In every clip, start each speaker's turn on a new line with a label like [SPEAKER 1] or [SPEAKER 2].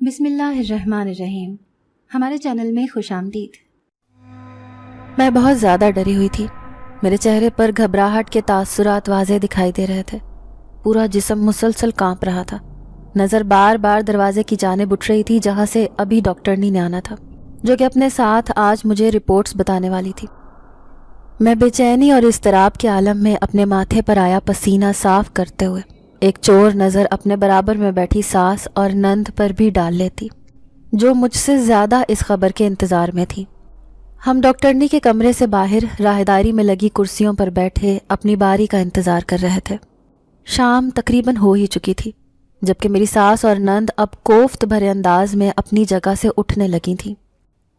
[SPEAKER 1] بسم اللہ الرحمن الرحیم۔ ہمارے چینل میں خوش آمدید۔
[SPEAKER 2] میں بہت زیادہ ڈری ہوئی تھی۔ میرے چہرے پر گھبراہٹ کے تاثرات واضح دکھائی دے رہے تھے۔ پورا جسم مسلسل کانپ رہا تھا۔ نظر بار بار دروازے کی جانب اٹھ رہی تھی جہاں سے ابھی ڈاکٹرنی نے آنا تھا، جو کہ اپنے ساتھ آج مجھے رپورٹس بتانے والی تھی۔ میں بے چینی اور اضطراب کے عالم میں اپنے ماتھے پر آیا پسینہ صاف کرتے ہوئے ایک چور نظر اپنے برابر میں بیٹھی ساس اور نند پر بھی ڈال لیتی، جو مجھ سے زیادہ اس خبر کے انتظار میں تھی۔ ہم ڈاکٹرنی کے کمرے سے باہر راہداری میں لگی کرسیوں پر بیٹھے اپنی باری کا انتظار کر رہے تھے۔ شام تقریباً ہو ہی چکی تھی، جبکہ میری ساس اور نند اب کوفت بھرے انداز میں اپنی جگہ سے اٹھنے لگی تھیں،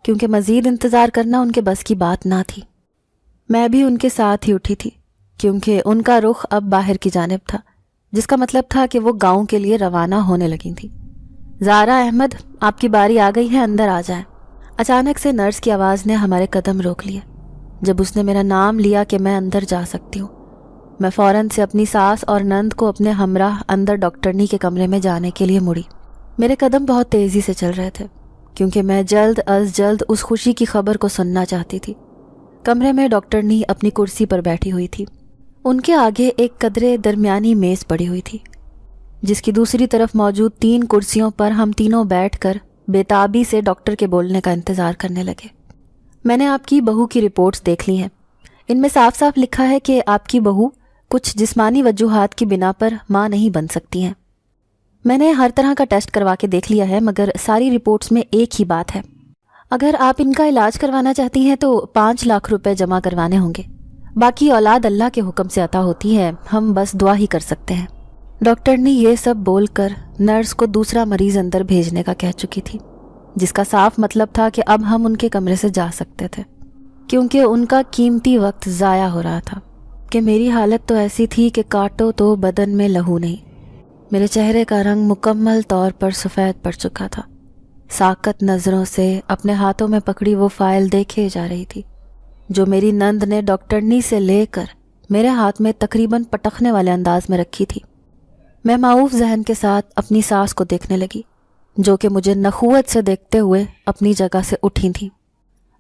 [SPEAKER 2] کیونکہ مزید انتظار کرنا ان کے بس کی بات نہ تھی۔ میں بھی ان کے ساتھ ہی اٹھی تھی، کیونکہ ان کا رخ اب باہر کی جانب تھا، جس کا مطلب تھا کہ وہ گاؤں کے لیے روانہ ہونے لگی تھیں۔ زارا احمد، آپ کی باری آ گئی ہے، اندر آ جائیں۔ اچانک سے نرس کی آواز نے ہمارے قدم روک لیے۔ جب اس نے میرا نام لیا کہ میں اندر جا سکتی ہوں، میں فوراً سے اپنی ساس اور نند کو اپنے ہمراہ اندر ڈاکٹرنی کے کمرے میں جانے کے لیے مڑی۔ میرے قدم بہت تیزی سے چل رہے تھے، کیونکہ میں جلد از جلد اس خوشی کی خبر کو سننا چاہتی تھی۔ کمرے میں ڈاکٹرنی اپنی کرسی پر بیٹھی ہوئی تھی۔ ان کے آگے ایک قدرے درمیانی میز پڑی ہوئی تھی، جس کی دوسری طرف موجود 3 کرسیوں پر ہم تینوں بیٹھ کر بے تابی سے ڈاکٹر کے بولنے کا انتظار کرنے لگے۔ میں نے آپ کی بہو کی رپورٹس دیکھ لی ہیں۔ ان میں صاف صاف لکھا ہے کہ آپ کی بہو کچھ جسمانی وجوہات کی بنا پر ماں نہیں بن سکتی ہیں۔ میں نے ہر طرح کا ٹیسٹ کروا کے دیکھ لیا ہے، مگر ساری رپورٹس میں ایک ہی بات ہے۔ اگر آپ ان کا علاج کروانا چاہتی ہیں تو 5 لاکھ روپے جمع کروانے ہوں گے۔ باقی اولاد اللہ کے حکم سے عطا ہوتی ہے، ہم بس دعا ہی کر سکتے ہیں۔ ڈاکٹر نے یہ سب بول کر نرس کو دوسرا مریض اندر بھیجنے کا کہہ چکی تھی، جس کا صاف مطلب تھا کہ اب ہم ان کے کمرے سے جا سکتے تھے، کیونکہ ان کا قیمتی وقت ضائع ہو رہا تھا۔ کہ میری حالت تو ایسی تھی کہ کاٹو تو بدن میں لہو نہیں۔ میرے چہرے کا رنگ مکمل طور پر سفید پڑ چکا تھا۔ ساکت نظروں سے اپنے ہاتھوں میں پکڑی وہ فائل دیکھے جا رہی تھی، جو میری نند نے ڈاکٹرنی سے لے کر میرے ہاتھ میں تقریباً پٹکنے والے انداز میں رکھی تھی۔ میں معوف ذہن کے ساتھ اپنی ساس کو دیکھنے لگی، جو کہ مجھے نخوت سے دیکھتے ہوئے اپنی جگہ سے اٹھی تھیں،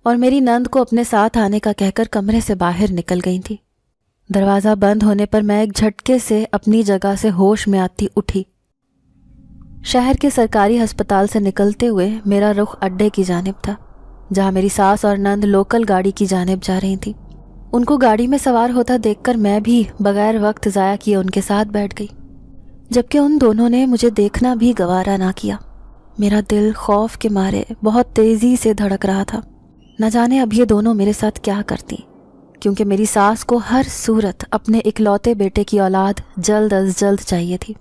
[SPEAKER 2] اور میری نند کو اپنے ساتھ آنے کا کہہ کر کمرے سے باہر نکل گئی تھیں۔ دروازہ بند ہونے پر میں ایک جھٹکے سے اپنی جگہ سے ہوش میں آتی اٹھی۔ شہر کے سرکاری ہسپتال سے نکلتے ہوئے میرا رخ اڈے کی جانب تھا، جہاں میری ساس اور نند لوکل گاڑی کی جانب جا رہی تھیں۔ ان کو گاڑی میں سوار ہوتا دیکھ کر میں بھی بغیر وقت ضائع کیے ان کے ساتھ بیٹھ گئی، جبکہ ان دونوں نے مجھے دیکھنا بھی گوارا نہ کیا۔ میرا دل خوف کے مارے بہت تیزی سے دھڑک رہا تھا۔ نہ جانے اب یہ دونوں میرے ساتھ کیا کرتی، کیونکہ میری ساس کو ہر صورت اپنے اکلوتے بیٹے کی اولاد جلد از جلد چاہیے تھی۔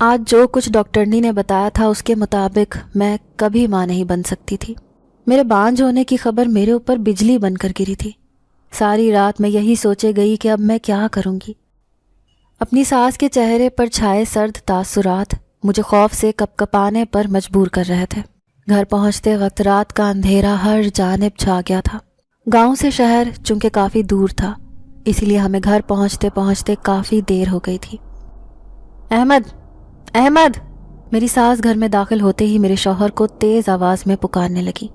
[SPEAKER 2] آج جو کچھ ڈاکٹرنی نے بتایا تھا اس کے مطابق میں کبھی ماں نہیں بن سکتی تھی۔ میرے بانجھ ہونے کی خبر میرے اوپر بجلی بن کر گری تھی۔ ساری رات میں یہی سوچے گئی کہ اب میں کیا کروں گی۔ اپنی ساس کے چہرے پر چھائے سرد تاثرات مجھے خوف سے کپکپانے پر مجبور کر رہے تھے۔ گھر پہنچتے وقت رات کا اندھیرا ہر جانب چھا گیا تھا۔ گاؤں سے شہر چونکہ کافی دور تھا، اس لیے ہمیں گھر پہنچتے پہنچتے کافی دیر ہو گئی تھی۔ احمد، احمد! میری ساس گھر میں داخل ہوتے ہی میرے شوہر کو تیز آواز میں پکارنے لگی،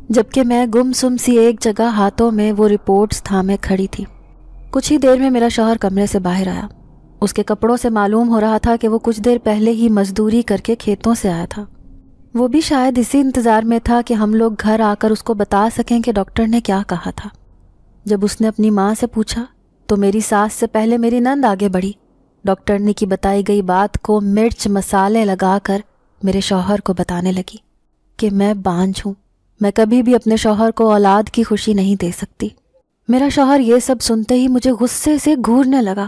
[SPEAKER 2] جبکہ میں گمسم سی ایک جگہ ہاتھوں میں وہ رپورٹس تھامے کھڑی تھی۔ کچھ ہی دیر میں میرا شوہر کمرے سے باہر آیا۔ اس کے کپڑوں سے معلوم ہو رہا تھا کہ وہ کچھ دیر پہلے ہی مزدوری کر کے کھیتوں سے آیا تھا۔ وہ بھی شاید اسی انتظار میں تھا کہ ہم لوگ گھر آ کر اس کو بتا سکیں کہ ڈاکٹر نے کیا کہا تھا۔ جب اس نے اپنی ماں سے پوچھا تو میری ساس سے پہلے میری نند آگے بڑھی، ڈاکٹرنی کی بتائی گئی بات کو مرچ مسالے لگا کر میرے شوہر کو بتانے لگی کہ میں بانجھ ہوں، میں کبھی بھی اپنے شوہر کو اولاد کی خوشی نہیں دے سکتی۔ میرا شوہر یہ سب سنتے ہی مجھے غصے سے گھورنے لگا۔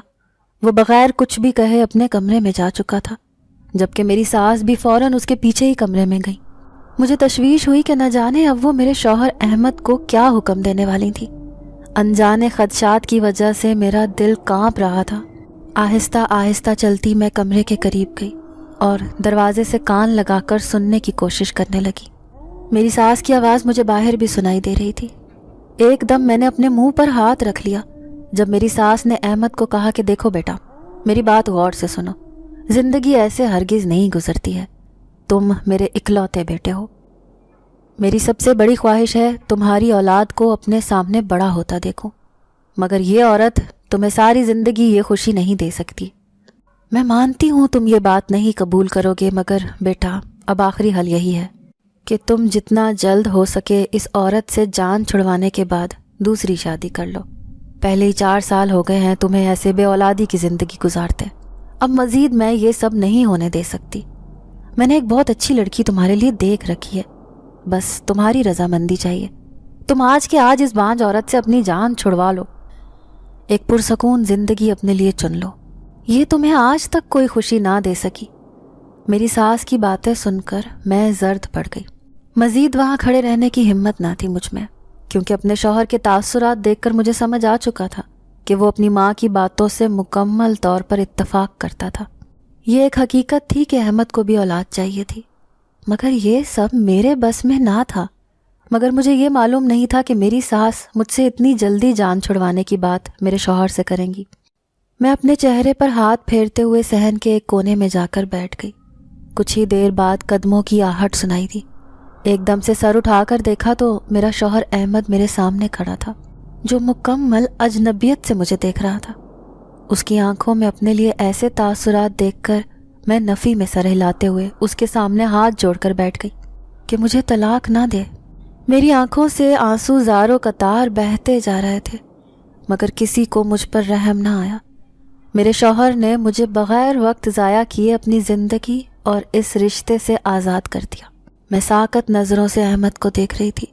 [SPEAKER 2] وہ بغیر کچھ بھی کہے اپنے کمرے میں جا چکا تھا، جبکہ میری ساس بھی فوراً اس کے پیچھے ہی کمرے میں گئی۔ مجھے تشویش ہوئی کہ نہ جانے اب وہ میرے شوہر احمد کو کیا حکم دینے والی تھی۔ انجانے خدشات کی وجہ سے میرا دل کانپ رہا تھا۔ آہستہ آہستہ چلتی میں کمرے کے قریب گئی اور دروازے سے کان لگا کر سننے کی کوشش کرنے لگی۔ میری ساس کی آواز مجھے باہر بھی سنائی دے رہی تھی۔ ایک دم میں نے اپنے منہ پر ہاتھ رکھ لیا جب میری ساس نے احمد کو کہا کہ دیکھو بیٹا، میری بات غور سے سنو، زندگی ایسے ہرگز نہیں گزرتی ہے۔ تم میرے اکلوتے بیٹے ہو. میری سب سے بڑی خواہش ہے تمہاری اولاد کو اپنے سامنے بڑا ہوتا دیکھوں، مگر یہ عورت تمہیں ساری زندگی یہ خوشی نہیں دے سکتی. میں مانتی ہوں تم یہ بات نہیں قبول کرو گے، مگر بیٹا اب آخری حل یہی ہے کہ تم جتنا جلد ہو سکے اس عورت سے جان چھڑوانے کے بعد دوسری شادی کر لو. پہلے ہی 4 سال ہو گئے ہیں تمہیں ایسے بے اولادی کی زندگی گزارتے. اب مزید میں یہ سب نہیں ہونے دے سکتی. میں نے ایک بہت اچھی لڑکی تمہارے لیے دیکھ رکھی ہے، بس تمہاری رضامندی چاہیے. تم آج کے آج اس بانجھ عورت سے اپنی جان چھڑوا لو، ایک پرسکون زندگی اپنے لیے چن لو. یہ تمہیں آج تک کوئی خوشی نہ دے سکی. میری ساس کی باتیں سن کر میں زرد پڑ گئی. مزید وہاں کھڑے رہنے کی ہمت نہ تھی مجھ میں، کیونکہ اپنے شوہر کے تاثرات دیکھ کر مجھے سمجھ آ چکا تھا کہ وہ اپنی ماں کی باتوں سے مکمل طور پر اتفاق کرتا تھا. یہ ایک حقیقت تھی کہ احمد کو بھی اولاد چاہیے تھی، مگر یہ سب میرے بس میں نہ تھا. مگر مجھے یہ معلوم نہیں تھا کہ میری ساس مجھ سے اتنی جلدی جان چھڑوانے کی بات میرے شوہر سے کریں گی. میں اپنے چہرے پر ہاتھ پھیرتے ہوئے صحن کے ایک کونے میں جا کر بیٹھ گئی. کچھ ہی دیر بعد قدموں کی آہٹ سنائی دی. ایک دم سے سر اٹھا کر دیکھا تو میرا شوہر احمد میرے سامنے کھڑا تھا، جو مکمل اجنبیت سے مجھے دیکھ رہا تھا. اس کی آنکھوں میں اپنے لیے ایسے تاثرات دیکھ کر میں نفی میں سر ہلاتے ہوئے اس کے سامنے ہاتھ جوڑ کر بیٹھ گئی کہ مجھے طلاق نہ دے. میری آنکھوں سے آنسو زاروں قطار بہتے جا رہے تھے، مگر کسی کو مجھ پر رحم نہ آیا. میرے شوہر نے مجھے بغیر وقت ضائع کیے اپنی زندگی اور اس رشتے سے آزاد کر دیا. میں ساکت نظروں سے احمد کو دیکھ رہی تھی،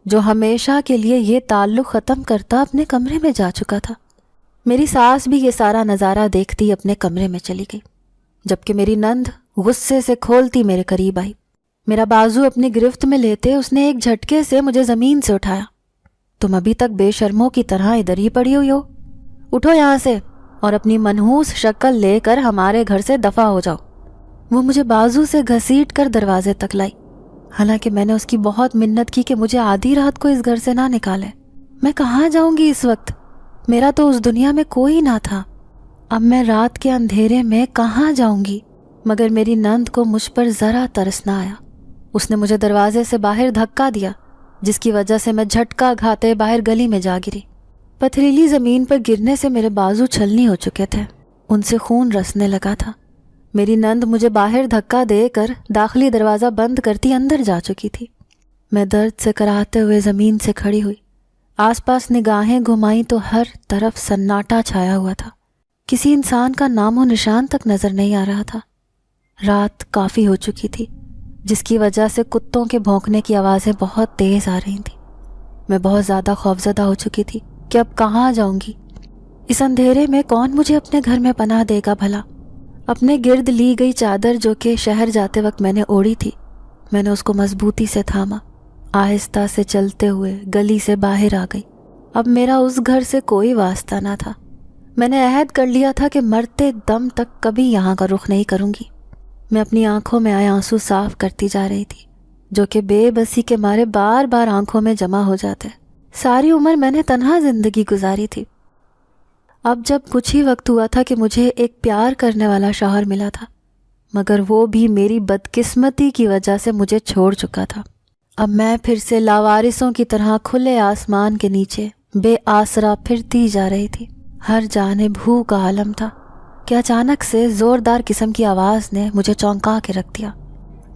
[SPEAKER 2] جو ہمیشہ کے لیے یہ تعلق ختم کرتا اپنے کمرے میں جا چکا تھا. میری ساس بھی یہ سارا نظارہ دیکھتی اپنے کمرے میں چلی گئی، جبکہ میری نند غصے سے کھولتی میرے قریب آئی. میرا بازو اپنی گرفت میں لیتے اس نے ایک جھٹکے سے مجھے زمین سے اٹھایا. تم ابھی تک بے شرموں کی طرح ادھر ہی پڑی ہوئی ہو، اٹھو یہاں سے اور اپنی منحوس شکل لے کر ہمارے گھر سے دفع ہو جاؤ. وہ مجھے بازو سے گھسیٹ کر دروازے تک لائی، حالانکہ میں نے اس کی بہت منت کی کہ مجھے آدھی رات کو اس گھر سے نہ نکالے. میں کہاں جاؤں گی اس وقت؟ میرا تو اس دنیا میں کوئی نہ تھا. اب میں رات کے اندھیرے میں کہاں جاؤں گی؟ مگر میری نند کو مجھ پر ذرا ترس نہ آیا. اس نے مجھے دروازے سے باہر دھکا دیا، جس کی وجہ سے میں جھٹکا کھاتے باہر گلی میں جا گری. پتھریلی زمین پر گرنے سے میرے بازو چھلنی ہو چکے تھے، ان سے خون رسنے لگا تھا. میری نند مجھے باہر دھکا دے کر داخلی دروازہ بند کرتی اندر جا چکی تھی. میں درد سے کراہتے ہوئے زمین سے کھڑی ہوئی. آس پاس نگاہیں گھمائیں تو ہر طرف سناٹا چھایا ہوا تھا. کسی انسان کا نام و نشان تک نظر نہیں آ رہا تھا. رات کافی ہو چکی تھی، جس کی وجہ سے کتوں کے بھونکنے کی آوازیں بہت تیز آ رہی تھیں. میں بہت زیادہ خوفزدہ ہو چکی تھی کہ اب کہاں جاؤں گی؟ اس اندھیرے میں کون مجھے اپنے گھر میں پناہ دے گا بھلا؟ اپنے گرد لی گئی چادر جو کہ شہر جاتے وقت میں نے اوڑھی تھی، میں نے اس کو مضبوطی سے تھاما. آہستہ سے چلتے ہوئے گلی سے باہر آ گئی. اب میرا اس گھر سے کوئی واسطہ نہ تھا. میں نے عہد کر لیا تھا کہ مرتے دم تک کبھی یہاں کا رخ نہیں کروں گی. میں اپنی آنکھوں میں آئے آنسو صاف کرتی جا رہی تھی، جو کہ بے بسی کے مارے بار بار آنکھوں میں جمع ہو جاتے. ساری عمر میں نے تنہا زندگی گزاری تھی. اب جب کچھ ہی وقت ہوا تھا کہ مجھے ایک پیار کرنے والا شوہر ملا تھا، مگر وہ بھی میری بدقسمتی کی وجہ سے مجھے چھوڑ چکا تھا. اب میں پھر سے لاوارثوں کی طرح کھلے آسمان کے نیچے بے آسرا پھرتی جا رہی تھی. ہر جانب بھوک کا عالم تھا کہ اچانک سے زوردار قسم کی آواز نے مجھے چونکا کے رکھ دیا.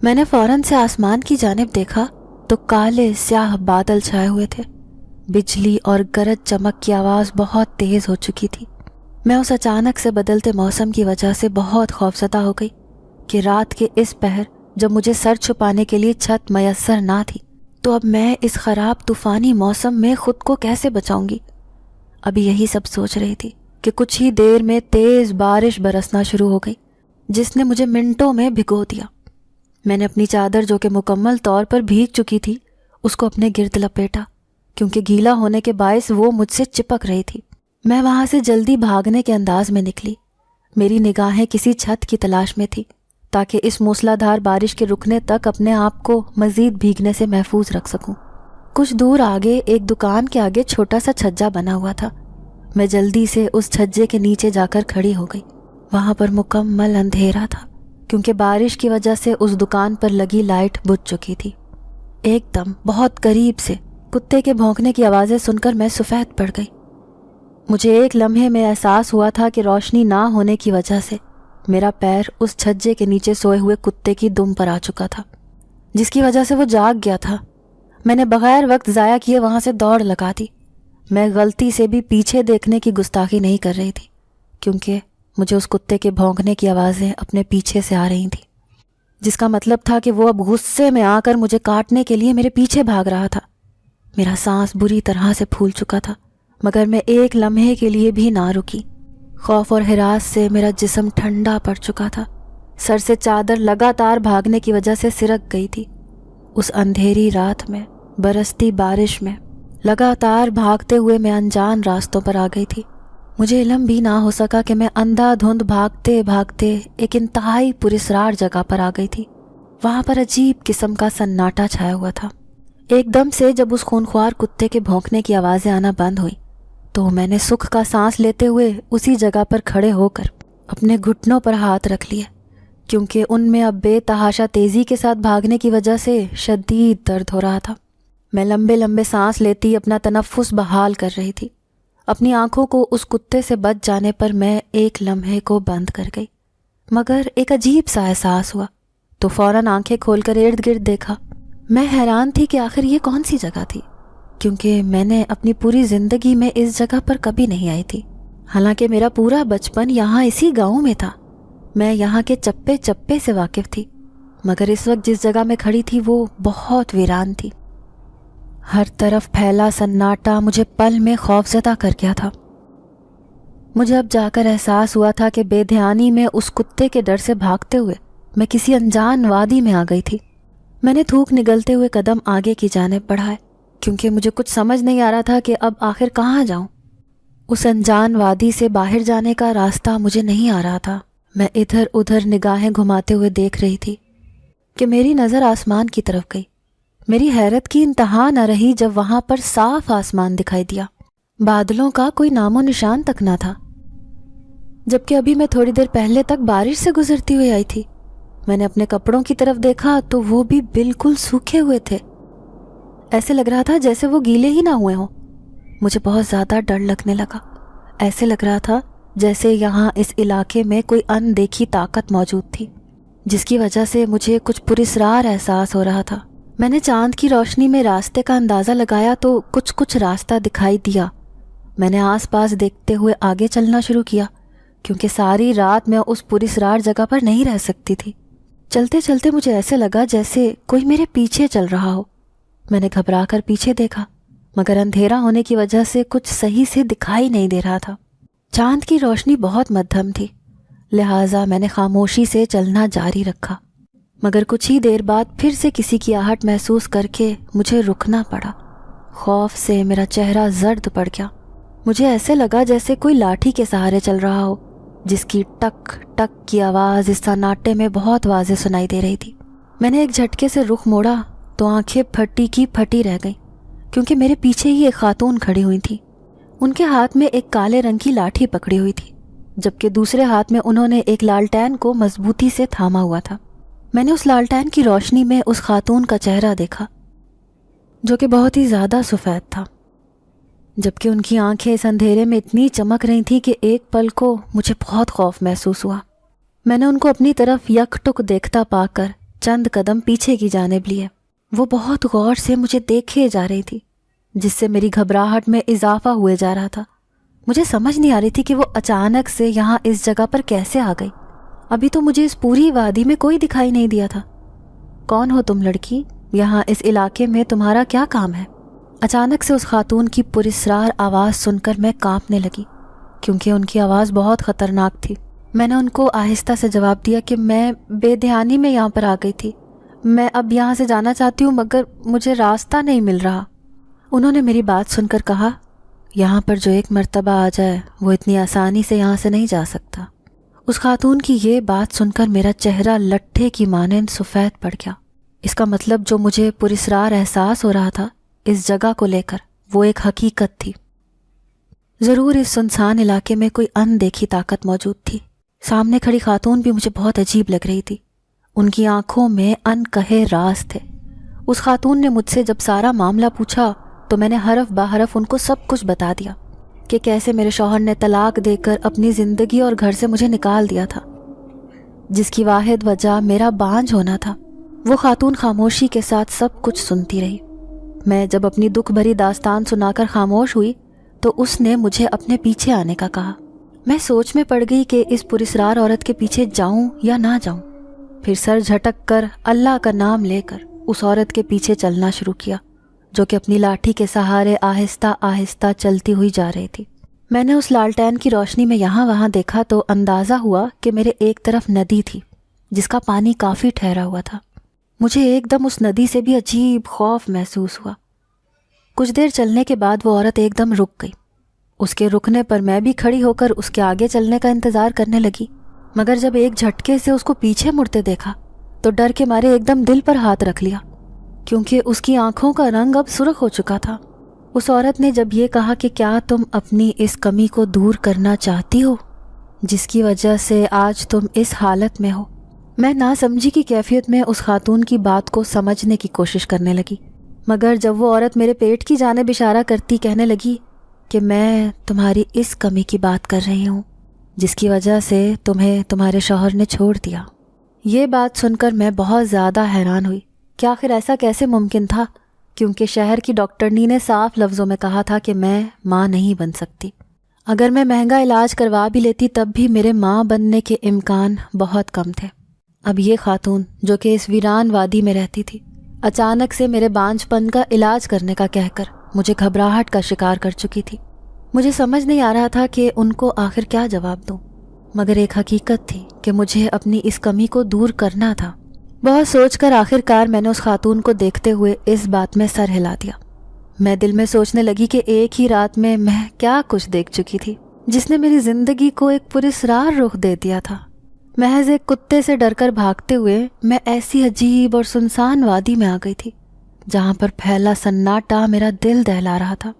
[SPEAKER 2] میں نے فوراً سے آسمان کی جانب دیکھا تو کالے سیاہ بادل چھائے ہوئے تھے. بجلی اور گرج چمک کی آواز بہت تیز ہو چکی تھی. میں اس اچانک سے بدلتے موسم کی وجہ سے بہت خوفزدہ ہو گئی کہ رات کے اس پہر جب مجھے سر چھپانے کے لیے چھت میسر نہ تھی تو اب میں اس خراب طوفانی موسم میں خود کو کیسے بچاؤں گی؟ ابھی یہی سب سوچ رہی تھی کہ کچھ ہی دیر میں تیز بارش برسنا شروع ہو گئی، جس نے مجھے منٹوں میں بھگو دیا. میں نے اپنی چادر جو کہ مکمل طور پر بھیگ چکی تھی اس کو اپنے گرد لپیٹا، کیونکہ گیلا ہونے کے باعث وہ مجھ سے چپک رہی تھی. میں وہاں سے جلدی بھاگنے کے انداز میں نکلی. میری نگاہیں کسی چھت کی تلاش میں تھی تاکہ اس موسلا دھار بارش کے رکنے تک اپنے آپ کو مزید بھیگنے سے محفوظ رکھ سکوں. کچھ دور آگے ایک دکان کے آگے چھوٹا سا چھجا بنا ہوا تھا. میں جلدی سے اس چھجے کے نیچے جا کر کھڑی ہو گئی. وہاں پر مکمل اندھیرا تھا. کیونکہ بارش کی وجہ سے اس دکان پر لگی لائٹ بجھ چکی تھی۔ ایک دم بہت قریب سے کتے کے بھونکنے کی آوازیں سن کر میں سفید پڑ گئی۔ مجھے ایک لمحے میں احساس ہوا تھا کہ روشنی نہ ہونے کی وجہ سے میرا پیر اس چھجے کے نیچے سوئے ہوئے کتے کی دم پر آ چکا تھا، جس کی وجہ سے وہ جاگ گیا تھا۔ میں نے بغیر وقت ضائع کیے وہاں سے دوڑ لگا دی۔ میں غلطی سے بھی پیچھے دیکھنے کی گستاخی نہیں کر رہی تھی، کیونکہ مجھے اس کتے کے بھونکنے کی آوازیں اپنے پیچھے سے آ رہی تھیں، جس کا مطلب تھا کہ وہ اب غصے میں آ کر مجھے کاٹنے کے لیے میرے پیچھے بھاگ رہا تھا۔ میرا سانس بری طرح سے پھول چکا تھا، مگر میں ایک لمحے کے لیے بھی نہ رکی۔ خوف اور ہراس سے میرا جسم ٹھنڈا پڑ چکا تھا، سر سے چادر لگاتار بھاگنے کی وجہ سے سرک گئی تھی۔ اس اندھیری رات میں، برستی بارش میں، لگاتار بھاگتے ہوئے میں انجان راستوں پر آ گئی تھی۔ مجھے علم بھی نہ ہو سکا کہ میں اندھا دھند بھاگتے بھاگتے ایک انتہائی پراسرار جگہ پر آ گئی تھی۔ وہاں پر عجیب قسم کا سناٹا چھایا ہوا تھا۔ ایک دم سے جب اس خونخوار کتے کے بھونکنے کی آوازیں آنا بند ہوئی تو میں نے سکھ کا سانس لیتے ہوئے اسی جگہ پر کھڑے ہو کر اپنے گھٹنوں پر ہاتھ رکھ لیے، کیونکہ ان میں اب بے تحاشا تیزی کے ساتھ بھاگنے کی وجہ سے شدید درد ہو رہا تھا۔ میں لمبے لمبے سانس لیتی اپنا تنفس بحال کر رہی تھی۔ اپنی آنکھوں کو اس کتے سے بچ جانے پر میں ایک لمحے کو بند کر گئی، مگر ایک عجیب سا احساس ہوا تو فوراً آنکھیں کھول کر ارد گرد دیکھا۔ میں حیران تھی کہ آخر یہ کون سی جگہ تھی، کیونکہ میں نے اپنی پوری زندگی میں اس جگہ پر کبھی نہیں آئی تھی۔ حالانکہ میرا پورا بچپن یہاں اسی گاؤں میں تھا، میں یہاں کے چپے چپے سے واقف تھی، مگر اس وقت جس جگہ میں کھڑی تھی وہ بہت ویران تھی۔ ہر طرف پھیلا سناٹا مجھے پل میں خوف زدہ کر گیا تھا۔ مجھے اب جا کر احساس ہوا تھا کہ بے دھیانی میں اس کتے کے ڈر سے بھاگتے ہوئے میں کسی انجان وادی میں آ گئی تھی۔ میں نے تھوک نگلتے ہوئے قدم آگے کی جانب بڑھائے، کیونکہ مجھے کچھ سمجھ نہیں آ رہا تھا کہ اب آخر کہاں جاؤں۔ اس انجان وادی سے باہر جانے کا راستہ مجھے نہیں آ رہا تھا۔ میں ادھر ادھر نگاہیں گھماتے ہوئے دیکھ رہی تھی کہ میری نظر آسمان کی طرف گئی۔ میری حیرت کی انتہا نہ رہی جب وہاں پر صاف آسمان دکھائی دیا، بادلوں کا کوئی نام و نشان تک نہ تھا، جبکہ ابھی میں تھوڑی دیر پہلے تک بارش سے گزرتی ہوئی آئی تھی۔ میں نے اپنے کپڑوں کی طرف دیکھا تو وہ بھی بالکل سوکھے ہوئے تھے، ایسے لگ رہا تھا جیسے وہ گیلے ہی نہ ہوئے ہوں۔ مجھے بہت زیادہ ڈر لگنے لگا، ایسے لگ رہا تھا جیسے یہاں اس علاقے میں کوئی ان دیکھی طاقت موجود تھی، جس کی وجہ سے مجھے کچھ پراسرار احساس ہو رہا تھا۔ میں نے چاند کی روشنی میں راستے کا اندازہ لگایا تو کچھ راستہ دکھائی دیا۔ میں نے آس پاس دیکھتے ہوئے آگے چلنا شروع کیا، کیونکہ ساری رات میں اس پراسرار جگہ پر نہیں رہ سکتی تھی۔ چلتے چلتے مجھے ایسے لگا جیسے کوئی میرے پیچھے چل رہا ہو۔ میں نے گھبرا کر پیچھے دیکھا، مگر اندھیرا ہونے کی وجہ سے کچھ صحیح سے دکھائی نہیں دے رہا تھا۔ چاند کی روشنی بہت مدھم تھی، لہٰذا میں نے خاموشی سے چلنا جاری رکھا، مگر کچھ ہی دیر بعد پھر سے کسی کی آہٹ محسوس کر کے مجھے رکنا پڑا۔ خوف سے میرا چہرہ زرد پڑ گیا۔ مجھے ایسے لگا جیسے کوئی لاٹھی کے سہارے چل رہا ہو، جس کی ٹک ٹک کی آواز اس سناٹے میں بہت واضح سنائی دے رہی تھی۔ میں نے ایک جھٹکے سے رخ موڑا تو آنکھیں پھٹی کی پھٹی رہ گئیں، کیونکہ میرے پیچھے ہی ایک خاتون کھڑی ہوئی تھی۔ ان کے ہاتھ میں ایک کالے رنگ کی لاٹھی پکڑی ہوئی تھی، جبکہ دوسرے ہاتھ میں انہوں نے ایک لالٹین کو مضبوطی سے تھاما ہوا تھا۔ میں نے اس لالٹین کی روشنی میں اس خاتون کا چہرہ دیکھا، جو کہ بہت ہی زیادہ سفید تھا، جبکہ ان کی آنکھیں اس اندھیرے میں اتنی چمک رہی تھیں کہ ایک پل کو مجھے بہت خوف محسوس ہوا۔ میں نے ان کو اپنی طرف یک ٹک دیکھتا پا کر چند قدم پیچھے کی جانب لیے۔ وہ بہت غور سے مجھے دیکھے جا رہی تھی، جس سے میری گھبراہٹ میں اضافہ ہوئے جا رہا تھا۔ مجھے سمجھ نہیں آ رہی تھی کہ وہ اچانک سے یہاں اس جگہ پر کیسے آ گئی۔ ابھی تو مجھے اس پوری وادی میں کوئی دکھائی نہیں دیا تھا۔ کون ہو تم لڑکی؟ یہاں اس علاقے میں تمہارا کیا کام ہے؟ اچانک سے اس خاتون کی پراسرار آواز سن کر میں کانپنے لگی، کیونکہ ان کی آواز بہت خطرناک تھی۔ میں نے ان کو آہستہ سے جواب دیا کہ میں بے دھیانی میں یہاں پر آ گئی تھی، میں اب یہاں سے جانا چاہتی ہوں، مگر مجھے راستہ نہیں مل رہا۔ انہوں نے میری بات سن کر کہا، یہاں پر جو ایک مرتبہ آ جائے وہ اتنی آسانی سے یہاں سے نہیں جا سکتا۔ اس خاتون کی یہ بات سن کر میرا چہرہ لٹھے کی مانند سفید پڑ گیا۔ اس کا مطلب جو مجھے پراسرار احساس ہو رہا تھا اس جگہ کو لے کر، وہ ایک حقیقت تھی۔ ضرور اس سنسان علاقے میں کوئی ان دیکھی طاقت موجود تھی، سامنے کھڑی خاتون بھی مجھے بہت عجیب لگ رہی تھی. ان کی آنکھوں میں ان کہے راز تھے. اس خاتون نے مجھ سے جب سارا معاملہ پوچھا تو میں نے حرف بحرف ان کو سب کچھ بتا دیا کہ کیسے میرے شوہر نے طلاق دے کر اپنی زندگی اور گھر سے مجھے نکال دیا تھا، جس کی واحد وجہ میرا بانجھ ہونا تھا. وہ خاتون خاموشی کے ساتھ سب کچھ سنتی رہی. میں جب اپنی دکھ بھری داستان سنا کر خاموش ہوئی تو اس نے مجھے اپنے پیچھے آنے کا کہا. میں سوچ میں پڑ گئی کہ اس پراسرار عورت کے پیچھے جاؤں یا نہ جاؤں. پھر سر جھٹک کر اللہ کا نام لے کر اس عورت کے پیچھے چلنا شروع کیا جو کہ اپنی لاٹھی کے سہارے آہستہ آہستہ چلتی ہوئی جا رہی تھی. میں نے اس لالٹین کی روشنی میں یہاں وہاں دیکھا تو اندازہ ہوا کہ میرے ایک طرف ندی تھی جس کا پانی کافی ٹھہرا ہوا تھا. مجھے ایک دم اس ندی سے بھی عجیب خوف محسوس ہوا. کچھ دیر چلنے کے بعد وہ عورت ایک دم رک گئی. اس کے رکنے پر میں بھی کھڑی ہو کر اس کے آگے چلنے کا انتظار کرنے لگی، مگر جب ایک جھٹکے سے اس کو پیچھے مڑتے دیکھا تو ڈر کے مارے ایک دم دل پر ہاتھ رکھ لیا، کیونکہ اس کی آنکھوں کا رنگ اب سرخ ہو چکا تھا. اس عورت نے جب یہ کہا کہ کیا تم اپنی اس کمی کو دور کرنا چاہتی ہو جس کی وجہ سے آج تم اس حالت میں ہو، میں ناسمجھی کی کیفیت میں اس خاتون کی بات کو سمجھنے کی کوشش کرنے لگی. مگر جب وہ عورت میرے پیٹ کی جانب اشارہ کرتی کہنے لگی کہ میں تمہاری اس کمی کی بات کر رہی ہوں جس کی وجہ سے تمہیں تمہارے شوہر نے چھوڑ دیا. یہ بات سن کر میں بہت زیادہ حیران ہوئی کہ آخر ایسا کیسے ممکن تھا، کیونکہ شہر کی ڈاکٹرنی نے صاف لفظوں میں کہا تھا کہ میں ماں نہیں بن سکتی. اگر میں مہنگا علاج کروا بھی لیتی تب بھی میرے ماں بننے کے امکان بہت کم تھے. اب یہ خاتون جو کہ اس ویران وادی میں رہتی تھی اچانک سے میرے بانجھ پن کا علاج کرنے کا کہہ کر مجھے گھبراہٹ کا شکار کر چکی تھی. مجھے سمجھ نہیں آ رہا تھا کہ ان کو آخر کیا جواب دوں، مگر ایک حقیقت تھی کہ مجھے اپنی اس کمی کو دور کرنا تھا. بہت سوچ کر آخر کار میں نے اس خاتون کو دیکھتے ہوئے اس بات میں سر ہلا دیا. میں دل میں سوچنے لگی کہ ایک ہی رات میں کیا کچھ دیکھ چکی تھی جس نے میری زندگی کو ایک پراسرار رخ دے دیا تھا. محض ایک کتے سے ڈر کر بھاگتے ہوئے میں ایسی عجیب اور سنسان وادی میں آ گئی تھی جہاں پر پھیلا سناٹا میرا دل دہلا رہا تھا.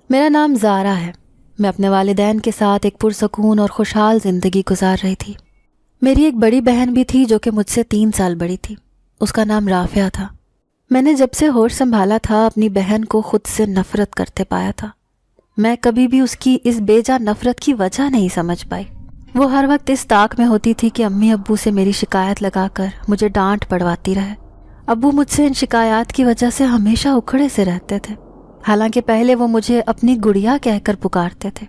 [SPEAKER 2] میرا نام زارا ہے. میں اپنے والدین کے ساتھ ایک پرسکون اور خوشحال زندگی گزار رہی تھی. میری ایک بڑی بہن بھی تھی جو کہ مجھ سے 3 سال بڑی تھی. اس کا نام رافعہ تھا. میں نے جب سے ہوش سنبھالا تھا اپنی بہن کو خود سے نفرت کرتے پایا تھا. میں کبھی بھی اس کی اس بے جا نفرت کی وجہ نہیں سمجھ پائی. وہ ہر وقت اس طاق میں ہوتی تھی کہ امی ابو سے میری شکایت لگا کر مجھے ڈانٹ پڑواتی رہے. ابو مجھ سے ان شکایات کی وجہ سے ہمیشہ اکھڑے سے رہتے تھے، حالانکہ پہلے وہ مجھے اپنی گڑیا کہہ کر پکارتے تھے.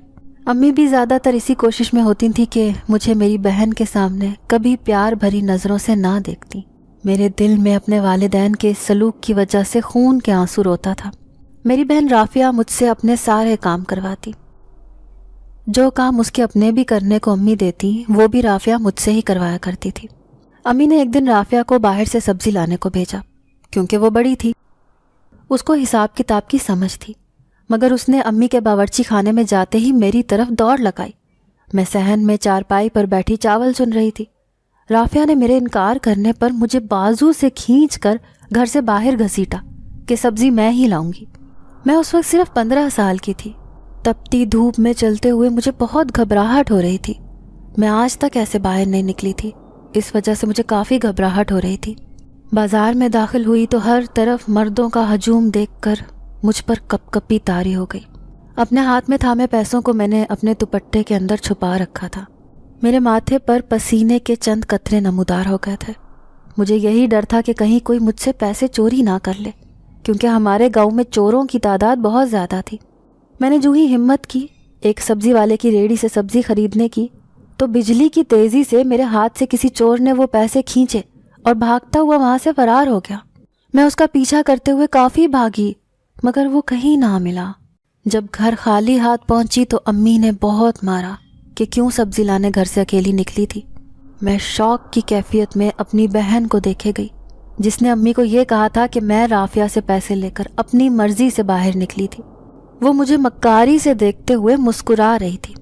[SPEAKER 2] امی بھی زیادہ تر اسی کوشش میں ہوتی تھی کہ مجھے میری بہن کے سامنے کبھی پیار بھری نظروں سے نہ دیکھتی. میرے دل میں اپنے والدین کے سلوک کی وجہ سے خون کے آنسو روتا تھا. میری بہن رافعہ مجھ سے اپنے سارے کام کرواتی. جو کام اس کے اپنے بھی کرنے کو امی دیتی وہ بھی رافعہ مجھ سے ہی کروایا کرتی تھی. امی نے ایک دن رافعہ کو باہر سے سبزی لانے کو بھیجا کیونکہ وہ بڑی تھی. اس کو حساب کتاب کی سمجھ تھی، مگر اس نے امی کے باورچی خانے میں جاتے ہی میری طرف دوڑ لگائی. میں صحن میں چارپائی پر بیٹھی چاول چن رہی تھی. رافعہ نے میرے انکار کرنے پر مجھے بازو سے کھینچ کر گھر سے باہر گھسیٹا کہ سبزی میں ہی لاؤں گی. میں اس وقت صرف 15 سال کی تھی. تپتی دھوپ میں چلتے ہوئے مجھے بہت گھبراہٹ ہو رہی تھی. میں آج تک ایسے باہر نہیں نکلی تھی، اس وجہ سے مجھے کافی گھبراہٹ ہو رہی تھی. بازار میں داخل ہوئی تو ہر طرف مردوں کا ہجوم دیکھ کر مجھ پر کپ کپی طاری ہو گئی. اپنے ہاتھ میں تھامے پیسوں کو میں نے اپنے دوپٹے کے اندر چھپا رکھا تھا. میرے ماتھے پر پسینے کے چند قطرے نمودار ہو گئے تھے. مجھے یہی ڈر تھا کہ کہیں کوئی مجھ سے پیسے چوری نہ کر لے، کیونکہ ہمارے گاؤں میں چوروں کی تعداد بہت زیادہ تھی. میں نے جو ہی ہمت کی ایک سبزی والے کی ریڑھی سے سبزی خریدنے کی تو بجلی کی تیزی سے میرے ہاتھ سے کسی چور نے وہ پیسے کھینچے اور بھاگتا ہوا وہاں سے فرار ہو گیا. میں اس کا پیچھا کرتے ہوئے کافی بھاگی مگر وہ کہیں نہ ملا. جب گھر خالی ہاتھ پہنچی تو امی نے بہت مارا کہ کیوں سبزی لانے گھر سے اکیلی نکلی تھی. میں شوق کی کیفیت میں اپنی بہن کو دیکھے گئی جس نے امی کو یہ کہا تھا کہ میں رافعہ سے پیسے لے کر اپنی مرضی سے باہر نکلی تھی. وہ مجھے مکاری سے دیکھتے ہوئے مسکرا رہی تھی.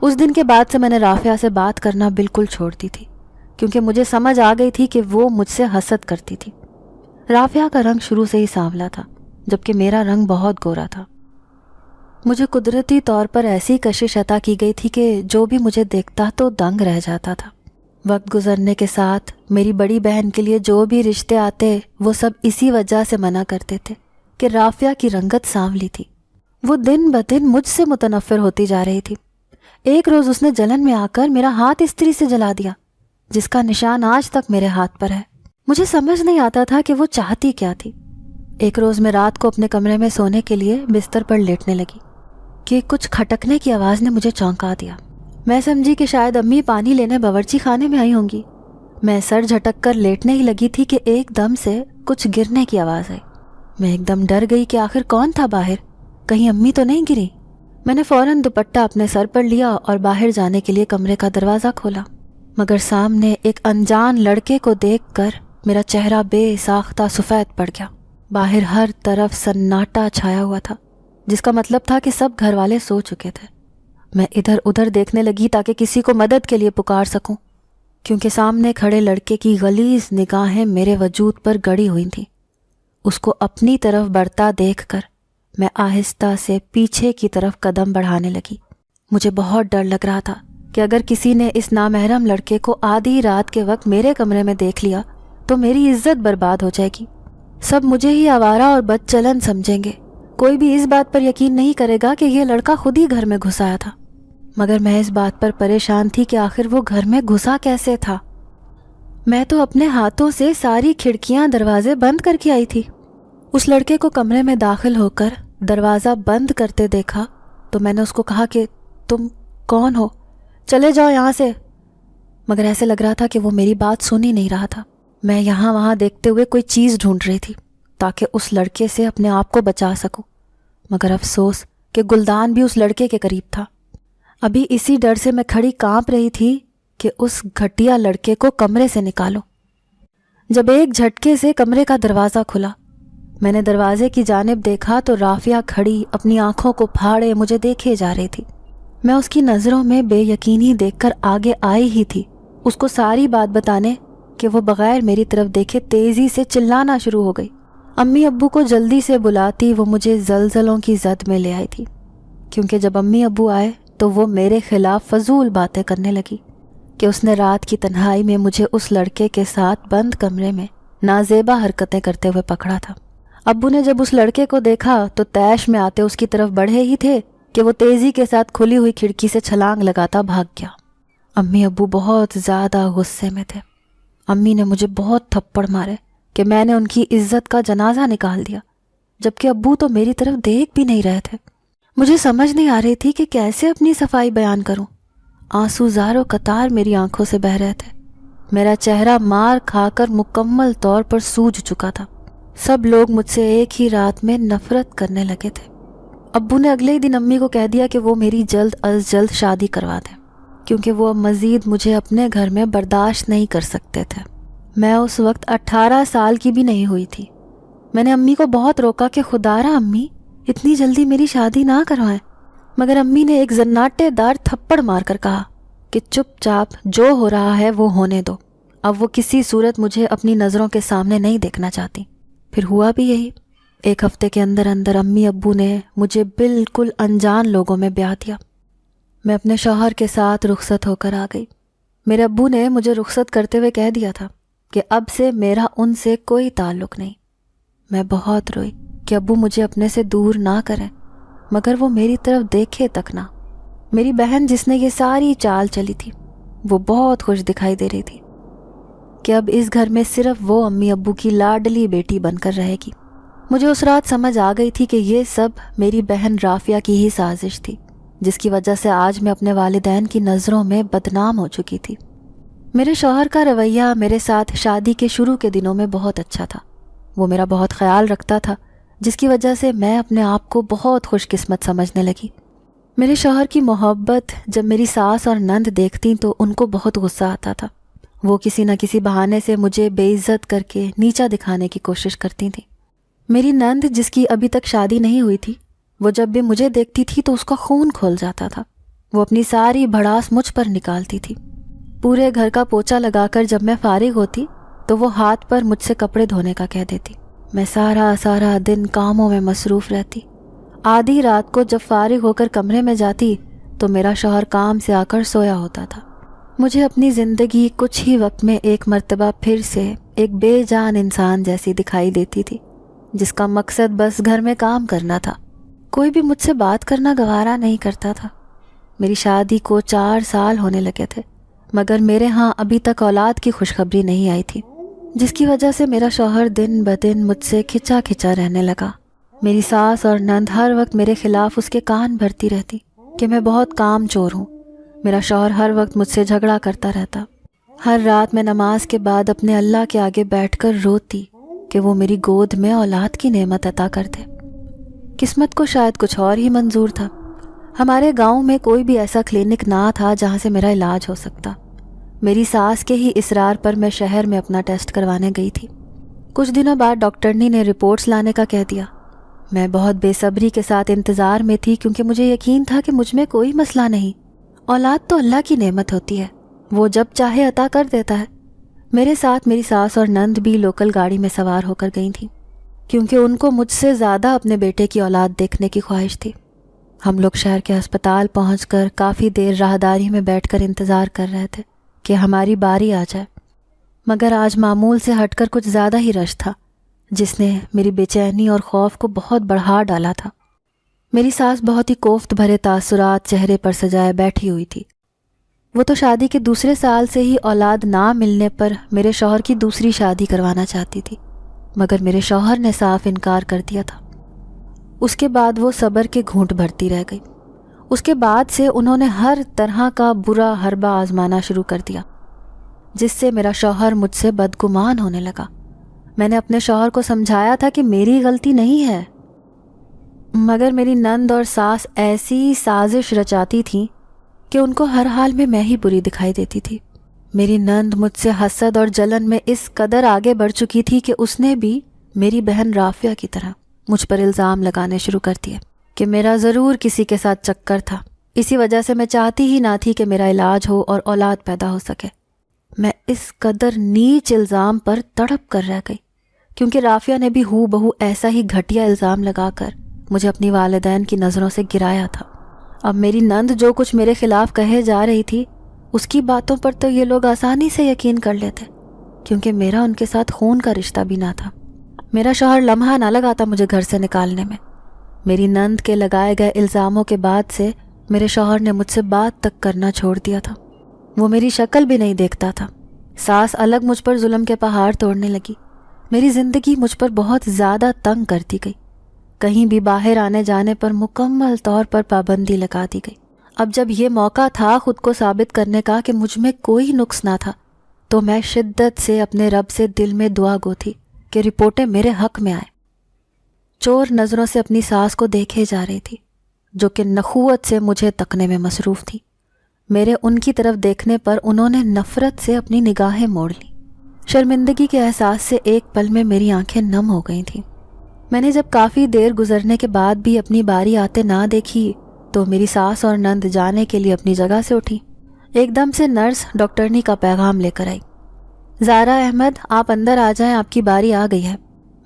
[SPEAKER 2] اس دن کے بعد سے میں نے رافعہ سے بات کرنا بالکل چھوڑ دی تھی کیونکہ مجھے سمجھ آ گئی تھی کہ وہ مجھ سے حسد کرتی تھی. رافعہ کا رنگ شروع سے ہی سانولا تھا جبکہ میرا رنگ بہت گورا تھا. مجھے قدرتی طور پر ایسی کشش عطا کی گئی تھی کہ جو بھی مجھے دیکھتا تو دنگ رہ جاتا تھا۔ وقت گزرنے کے ساتھ میری بڑی بہن کے لیے جو بھی رشتے آتے وہ سب اسی وجہ سے منع کرتے تھے کہ رافیہ کی رنگت سانولی تھی۔ وہ دن بدن مجھ سے متنفر ہوتی جا رہی تھی۔ ایک روز اس نے جلن میں آ کر میرا ہاتھ استری سے جلا دیا، جس کا نشان آج تک میرے ہاتھ پر ہے۔ مجھے سمجھ نہیں آتا تھا کہ وہ چاہتی کیا تھی۔ ایک روز میں رات کو اپنے کمرے میں سونے کے لیے بستر پر لیٹنے لگی کہ کچھ کھٹکنے کی آواز نے مجھے چونکا دیا۔ میں سمجھی کہ شاید امی پانی لینے باورچی خانے میں آئی ہوں گی۔ میں سر جھٹک کر لیٹنے ہی لگی تھی کہ ایک دم سے کچھ گرنے کی آواز آئی۔ میں ایک دم ڈر گئی کہ آخر کون تھا باہر، کہیں امی تو نہیں گری۔ میں نے فوراً دوپٹہ اپنے سر پر لیا اور باہر جانے کے لیے کمرے کا دروازہ کھولا، مگر سامنے ایک انجان لڑکے کو دیکھ کر میرا چہرہ بے ساختہ سفید پڑ گیا۔ باہر ہر طرف سناٹا چھایا ہوا تھا، جس کا مطلب تھا کہ سب گھر والے سو چکے تھے۔ میں ادھر ادھر دیکھنے لگی تاکہ کسی کو مدد کے لیے پکار سکوں، کیونکہ سامنے کھڑے لڑکے کی غلیظ نگاہیں میرے وجود پر گڑی ہوئی تھیں۔ اس کو اپنی طرف بڑھتا دیکھ کر میں آہستہ سے پیچھے کی طرف قدم بڑھانے لگی۔ مجھے بہت ڈر لگ رہا تھا کہ اگر کسی نے اس نامحرم لڑکے کو آدھی رات کے وقت میرے کمرے میں دیکھ لیا تو میری عزت برباد ہو جائے گی۔ سب مجھے ہی آوارہ اور بد چلن سمجھیں گے۔ کوئی بھی اس بات پر یقین نہیں کرے گا کہ یہ لڑکا خود ہی گھر میں گھس آیا تھا۔ مگر میں اس بات پر پریشان تھی کہ آخر وہ گھر میں گھسا کیسے تھا۔ میں تو اپنے ہاتھوں سے ساری کھڑکیاں دروازے بند کر کے آئی تھی۔ اس لڑکے کو کمرے میں داخل ہو کر دروازہ بند کرتے دیکھا تو میں نے اس کو کہا کہ تم کون ہو، چلے جاؤ یہاں سے۔ مگر ایسے لگ رہا تھا کہ وہ میری بات سن ہی نہیں رہا تھا۔ میں یہاں وہاں دیکھتے ہوئے کوئی چیز ڈھونڈ رہی تھی تاکہ اس لڑکے سے اپنے آپ کو بچا سکوں، مگر افسوس کہ گلدان بھی اس لڑکے کے قریب تھا۔ ابھی اسی ڈر سے میں کھڑی کانپ رہی تھی کہ اس گھٹیا لڑکے کو کمرے سے نکالو، جب ایک جھٹکے سے کمرے کا دروازہ کھلا۔ میں نے دروازے کی جانب دیکھا تو رافیہ کھڑی اپنی آنکھوں کو پھاڑے مجھے دیکھے جا رہی تھی۔ میں اس کی نظروں میں بے یقینی دیکھ کر آگے آئی ہی تھی اس کو ساری بات بتانے کہ وہ بغیر میری طرف دیکھے تیزی سے چلانا شروع ہو گئی۔ امی ابو کو جلدی سے بلاتی وہ مجھے زلزلوں کی زد میں لے آئی تھی، کیونکہ جب امی ابو آئے تو وہ میرے خلاف فضول باتیں کرنے لگی کہ اس نے رات کی تنہائی میں مجھے اس لڑکے کے ساتھ بند کمرے میں نازیبا حرکتیں کرتے ہوئے پکڑا تھا۔ ابو نے جب اس لڑکے کو دیکھا تو طیش میں آتے اس کی طرف بڑھے ہی تھے کہ وہ تیزی کے ساتھ کھلی ہوئی کھڑکی سے چھلانگ لگاتا بھاگ گیا۔ امی ابو بہت زیادہ غصے میں تھے۔ امی نے مجھے بہت تھپڑ مارے کہ میں نے ان کی عزت کا جنازہ نکال دیا، جبکہ ابو تو میری طرف دیکھ بھی نہیں رہے تھے۔ مجھے سمجھ نہیں آ رہی تھی کہ کیسے اپنی صفائی بیان کروں۔ آنسو زار و قطار میری آنکھوں سے بہہ رہے تھے۔ میرا چہرہ مار کھا کر مکمل طور پر سوج چکا تھا۔ سب لوگ مجھ سے ایک ہی رات میں نفرت کرنے لگے تھے۔ ابو نے اگلے ہی دن امی کو کہہ دیا کہ وہ میری جلد از جلد شادی کروا دیں، کیونکہ وہ اب مزید مجھے اپنے گھر میں برداشت نہیں کر سکتے تھے۔ میں اس وقت 18 سال کی بھی نہیں ہوئی تھی۔ میں نے امی کو بہت روکا کہ خدارا امی اتنی جلدی میری شادی نہ کروائیں، مگر امی نے ایک زناٹے دار تھپڑ مار کر کہا کہ چپ چاپ جو ہو رہا ہے وہ ہونے دو۔ اب وہ کسی صورت مجھے اپنی نظروں کے سامنے نہیں دیکھنا چاہتی۔ پھر ہوا بھی یہی۔ ایک ہفتے کے اندر اندر امی ابو نے مجھے بالکل انجان لوگوں میں بیاہ دیا۔ میں اپنے شوہر کے ساتھ رخصت ہو کر آ گئی۔ میرے ابو نے مجھے رخصت کرتے ہوئے کہہ دیا تھا کہ اب سے میرا ان سے کوئی تعلق نہیں۔ میں بہت روئی کہ ابو مجھے اپنے سے دور نہ کریں، مگر وہ میری طرف دیکھے تک نہ۔ میری بہن جس نے یہ ساری چال چلی تھی وہ بہت خوش دکھائی دے رہی تھی کہ اب اس گھر میں صرف وہ امی ابو کی لاڈلی بیٹی بن کر رہے گی۔ مجھے اس رات سمجھ آ گئی تھی کہ یہ سب میری بہن رافیہ کی ہی سازش تھی، جس کی وجہ سے آج میں اپنے والدین کی نظروں میں بدنام ہو چکی تھی۔ میرے شوہر کا رویہ میرے ساتھ شادی کے شروع کے دنوں میں بہت اچھا تھا۔ وہ میرا بہت خیال رکھتا تھا، جس کی وجہ سے میں اپنے آپ کو بہت خوش قسمت سمجھنے لگی۔ میرے شوہر کی محبت جب میری ساس اور نند دیکھتیں تو ان کو بہت غصہ آتا تھا۔ وہ کسی نہ کسی بہانے سے مجھے بے عزت کر کے نیچا دکھانے کی کوشش کرتی تھیں۔ میری نند جس کی ابھی تک شادی نہیں ہوئی تھی، وہ جب بھی مجھے دیکھتی تھی تو اس کا خون کھول جاتا تھا۔ وہ اپنی ساری بھڑاس مجھ پر نکالتی تھی۔ پورے گھر کا پوچھا لگا کر جب میں فارغ ہوتی تو وہ ہاتھ پر مجھ سے کپڑے دھونے کا کہہ دیتی۔ میں سارا دن کاموں میں مصروف رہتی آدھی رات کو جب فارغ ہو کر کمرے میں جاتی تو میرا شوہر کام سے آ کر سویا ہوتا تھا۔ مجھے اپنی زندگی کچھ ہی وقت میں ایک مرتبہ پھر سے ایک بے جان انسان جیسی دکھائی دیتی تھی، جس کا مقصد بس گھر میں کام کرنا تھا۔ کوئی بھی مجھ سے بات کرنا گوارا نہیں کرتا تھا۔ میری شادی کو 4 سال ہونے لگے تھے، مگر میرے ہاں ابھی تک اولاد کی خوشخبری نہیں آئی تھی، جس کی وجہ سے میرا شوہر دن بدن مجھ سے کھچا کھچا رہنے لگا۔ میری ساس اور نند ہر وقت میرے خلاف اس کے کان بھرتی رہتی کہ میں بہت کام چور ہوں۔ میرا شوہر ہر وقت مجھ سے جھگڑا کرتا رہتا۔ ہر رات میں نماز کے بعد اپنے اللہ کے آگے بیٹھ کر روتی کہ وہ میری گود میں اولاد کی نعمت عطا کر دے۔ قسمت کو شاید کچھ اور ہی منظور تھا۔ ہمارے گاؤں میں کوئی بھی ایسا کلینک نہ تھا جہاں سے میرا علاج ہو سکتا۔ میری ساس کے ہی اصرار پر میں شہر میں اپنا ٹیسٹ کروانے گئی تھی۔ کچھ دنوں بعد ڈاکٹرنی نے رپورٹس لانے کا کہہ دیا۔ میں بہت بے صبری کے ساتھ انتظار میں تھی، کیونکہ مجھے یقین تھا کہ مجھ میں کوئی مسئلہ نہیں۔ اولاد تو اللہ کی نعمت ہوتی ہے، وہ جب چاہے عطا کر دیتا ہے۔ میرے ساتھ میری ساس اور نند بھی لوکل گاڑی میں سوار ہو کر گئی تھیں، کیونکہ ان کو مجھ سے زیادہ اپنے بیٹے کی اولاد دیکھنے کی خواہش تھی۔ ہم لوگ شہر کے ہسپتال پہنچ کر کافی دیر راہداری میں بیٹھ کر انتظار کر رہے تھے کہ ہماری باری آ جائے، مگر آج معمول سے ہٹ کر کچھ زیادہ ہی رش تھا، جس نے میری بے چینی اور خوف کو بہت بڑھا ڈالا تھا۔ میری ساس بہت ہی کوفت بھرے تاثرات چہرے پر سجائے بیٹھی ہوئی تھی۔ وہ تو شادی کے دوسرے سال سے ہی اولاد نہ ملنے پر میرے شوہر کی دوسری شادی کروانا چاہتی تھی، مگر میرے شوہر نے صاف انکار کر دیا تھا۔ اس کے بعد وہ صبر کے گھونٹ بھرتی رہ گئی۔ اس کے بعد سے انہوں نے ہر طرح کا برا حربہ آزمانا شروع کر دیا، جس سے میرا شوہر مجھ سے بدگمان ہونے لگا۔ میں نے اپنے شوہر کو سمجھایا تھا کہ میری غلطی نہیں ہے، مگر میری نند اور ساس ایسی سازش رچاتی تھیں کہ ان کو ہر حال میں ہی بری دکھائی دیتی تھی۔ میری نند مجھ سے حسد اور جلن میں اس قدر آگے بڑھ چکی تھی کہ اس نے بھی میری بہن رافیہ کی طرح مجھ پر الزام لگانے شروع کر دیے کہ میرا ضرور کسی کے ساتھ چکر تھا۔ اسی وجہ سے میں چاہتی ہی نہ تھی کہ میرا علاج ہو اور اولاد پیدا ہو سکے۔ میں اس قدر نیچ الزام پر تڑپ کر رہ گئی، کیونکہ رافیہ نے بھی ہو بہو ایسا ہی گھٹیا الزام لگا کر مجھے اپنی والدین کی نظروں سے گرایا تھا۔ اب میری نند جو کچھ میرے خلاف کہے جا رہی تھی، اس کی باتوں پر تو یہ لوگ آسانی سے یقین کر لیتے، کیونکہ میرا ان کے ساتھ خون کا رشتہ بھی نہ تھا۔ میرا شوہر لمحہ نہ لگاتا مجھے گھر سے نکالنے میں۔ میری نند کے لگائے گئے الزاموں کے بعد سے میرے شوہر نے مجھ سے بات تک کرنا چھوڑ دیا تھا۔ وہ میری شکل بھی نہیں دیکھتا تھا۔ ساس الگ مجھ پر ظلم کے پہاڑ توڑنے لگی۔ میری زندگی مجھ پر بہت زیادہ تنگ کرتی گئی۔ کہیں بھی باہر آنے جانے پر مکمل طور پر پابندی لگا دی گئی۔ اب جب یہ موقع تھا خود کو ثابت کرنے کا کہ مجھ میں کوئی نقص نہ تھا، تو میں شدت سے اپنے رب سے دل میں دعا گو تھی کہ رپورٹیں میرے حق میں آئیں۔ چور نظروں سے اپنی ساس کو دیکھے جا رہی تھی، جو کہ نخوت سے مجھے تکنے میں مصروف تھی۔ میرے ان کی طرف دیکھنے پر انہوں نے نفرت سے اپنی نگاہیں موڑ لیں۔ شرمندگی کے احساس سے ایک پل میں میری آنکھیں نم ہو گئی تھیں۔ میں نے جب کافی دیر گزرنے کے بعد بھی اپنی باری آتے نہ دیکھی تو میری ساس اور نند جانے کے لیے اپنی جگہ سے اٹھی۔ ایک دم سے نرس ڈاکٹرنی کا پیغام لے کر آئی، زارا احمد آپ اندر آ جائیں، آپ کی باری آ گئی ہے۔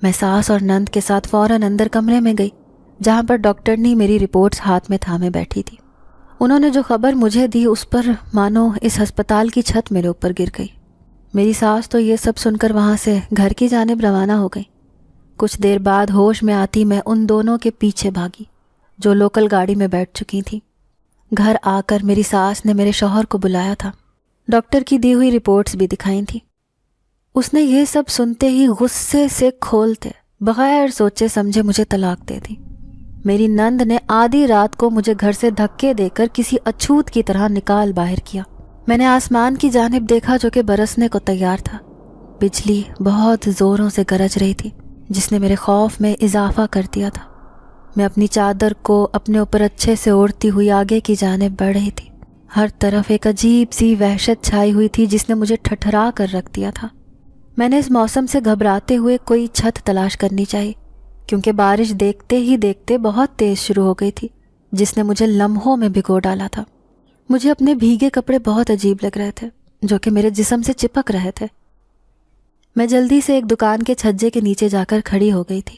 [SPEAKER 2] میں ساس اور نند کے ساتھ فوراً اندر کمرے میں گئی، جہاں پر ڈاکٹرنی میری رپورٹس ہاتھ میں تھامے بیٹھی تھی۔ انہوں نے جو خبر مجھے دی اس پر مانو اس ہسپتال کی چھت میرے اوپر گر گئی۔ میری ساس تو یہ سب سن کر وہاں سے گھر کی جانب روانہ ہو گئی۔ کچھ دیر بعد ہوش میں آتی میں ان دونوں کے پیچھے بھاگی جو لوکل گاڑی میں بیٹھ چکی تھیں۔ گھر آ کر میری ساس نے میرے شوہر کو بلایا تھا، ڈاکٹر کی دی ہوئی رپورٹس بھی دکھائی تھیں۔ اس نے یہ سب سنتے ہی غصے سے کھولتے بغیر سوچے سمجھے مجھے طلاق دے دی۔ میری نند نے آدھی رات کو مجھے گھر سے دھکے دے کر کسی اچھوت کی طرح نکال باہر کیا۔ میں نے آسمان کی جانب دیکھا جو کہ برسنے کو تیار تھا۔ بجلی بہت زوروں سے گرج رہی تھی، جس نے میرے خوف میں اضافہ کر دیا تھا۔ میں اپنی چادر کو اپنے اوپر اچھے سے اوڑھتی ہوئی آگے کی جانب بڑھ رہی تھی۔ ہر طرف ایک عجیب سی وحشت چھائی ہوئی تھی جس نے مجھے ٹھٹھرا کر رکھ دیا تھا۔ میں نے اس موسم سے گھبراتے ہوئے کوئی چھت تلاش کرنی چاہی، کیونکہ بارش دیکھتے ہی دیکھتے بہت تیز شروع ہو گئی تھی، جس نے مجھے لمحوں میں بھگو ڈالا تھا۔ مجھے اپنے بھیگے کپڑے بہت عجیب لگ رہے تھے، جو کہ میرے جسم سے چپک رہے تھے۔ میں جلدی سے ایک دکان کے چھجے کے نیچے جا کر کھڑی ہو گئی تھی۔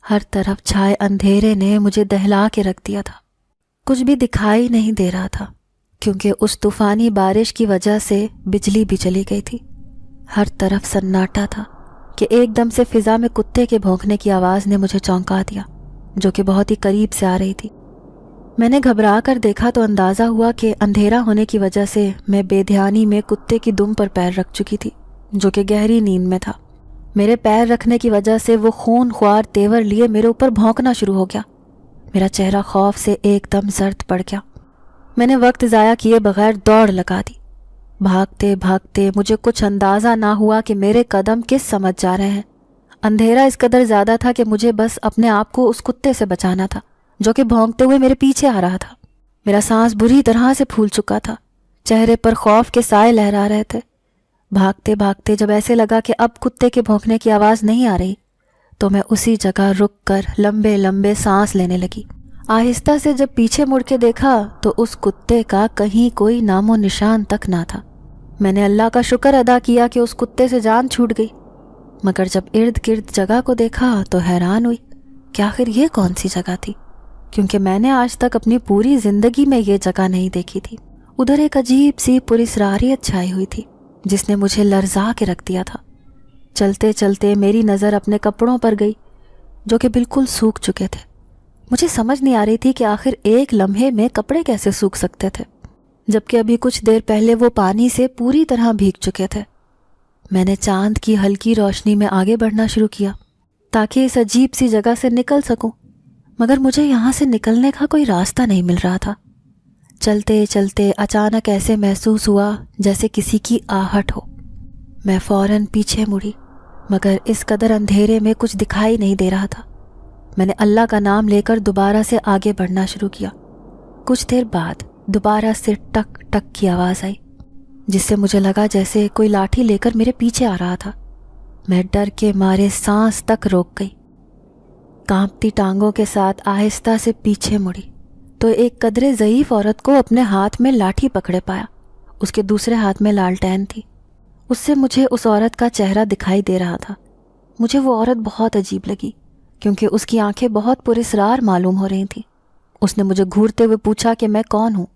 [SPEAKER 2] ہر طرف چھائے اندھیرے نے مجھے دہلا کے رکھ دیا تھا. کچھ بھی دکھائی نہیں دے رہا تھا کیونکہ اس طوفانی بارش کی وجہ سے بجلی بھی چلی گئی تھی. ہر طرف سناٹا تھا کہ ایک دم سے فضا میں کتے کے بھونکنے کی آواز نے مجھے چونکا دیا جو کہ بہت ہی قریب سے آ رہی تھی. میں نے گھبرا کر دیکھا تو اندازہ ہوا کہ اندھیرا ہونے کی وجہ سے میں بے دھیانی میں کتے کی دم پر پیر رکھ چکی تھی جو کہ گہری نیند میں تھا. میرے پیر رکھنے کی وجہ سے وہ خون خوار تیور لیے میرے اوپر بھونکنا شروع ہو گیا. میرا چہرہ خوف سے ایک دم زرد پڑ گیا. میں نے وقت ضائع کیے بغیر دوڑ لگا دی. بھاگتے بھاگتے مجھے کچھ اندازہ نہ ہوا کہ میرے قدم کس سمت جا رہے ہیں. اندھیرا اس قدر زیادہ تھا کہ مجھے بس اپنے آپ کو اس کتے سے بچانا تھا جو کہ بھونکتے ہوئے میرے پیچھے آ رہا تھا. میرا سانس بری طرح سے پھول چکا تھا. چہرے پر خوف کے سائے لہرا رہے تھے. بھاگتے بھاگتے جب ایسے لگا کہ اب کتے کے بھونکنے کی آواز نہیں آ رہی تو میں اسی جگہ رک کر لمبے لمبے سانس لینے لگی. آہستہ سے جب پیچھے مڑ کے دیکھا تو اس کتے کا کہیں کوئی نام و نشان تک نہ تھا. میں نے اللہ کا شکر ادا کیا کہ اس کتے سے جان چھوٹ گئی، مگر جب ارد گرد جگہ کو دیکھا تو حیران ہوئی کہ آخر یہ کون سی جگہ تھی، کیونکہ میں نے آج تک اپنی پوری زندگی میں یہ جگہ نہیں دیکھی تھی. ادھر ایک عجیب سی پراسراریت چھائی ہوئی تھی جس نے مجھے لرزا کے رکھ دیا تھا. چلتے چلتے میری نظر اپنے کپڑوں پر گئی جو کہ بالکل سوکھ چکے تھے. مجھے سمجھ نہیں آ رہی تھی کہ آخر ایک لمحے میں کپڑے کیسے سوکھ سکتے تھے جبکہ ابھی کچھ دیر پہلے وہ پانی سے پوری طرح بھیگ چکے تھے. میں نے چاند کی ہلکی روشنی میں آگے بڑھنا شروع کیا تاکہ اس عجیب سی جگہ سے نکل سکوں، مگر مجھے یہاں سے نکلنے کا کوئی راستہ نہیں مل رہا تھا. چلتے چلتے اچانک ایسے محسوس ہوا جیسے کسی کی آہٹ ہو. میں فوراً پیچھے مڑی مگر اس قدر اندھیرے میں کچھ دکھائی نہیں دے رہا تھا. میں نے اللہ کا نام لے کر دوبارہ سے آگے بڑھنا شروع کیا. کچھ دیر بعد دوبارہ سے ٹک ٹک کی آواز آئی جس سے مجھے لگا جیسے کوئی لاٹھی لے کر میرے پیچھے آ رہا تھا. میں ڈر کے مارے سانس تک روک گئی. کانپتی ٹانگوں کے ساتھ آہستہ سے پیچھے مڑی تو ایک قدرے ضعیف عورت کو اپنے ہاتھ میں لاٹھی پکڑے پایا. اس کے دوسرے ہاتھ میں لالٹین تھی. اس سے مجھے اس عورت کا چہرہ دکھائی دے رہا تھا. مجھے وہ عورت بہت عجیب لگی کیونکہ اس کی آنکھیں بہت پراسرار معلوم ہو رہی تھیں. اس نے مجھے گھورتے ہوئے پوچھا کہ میں کون ہوں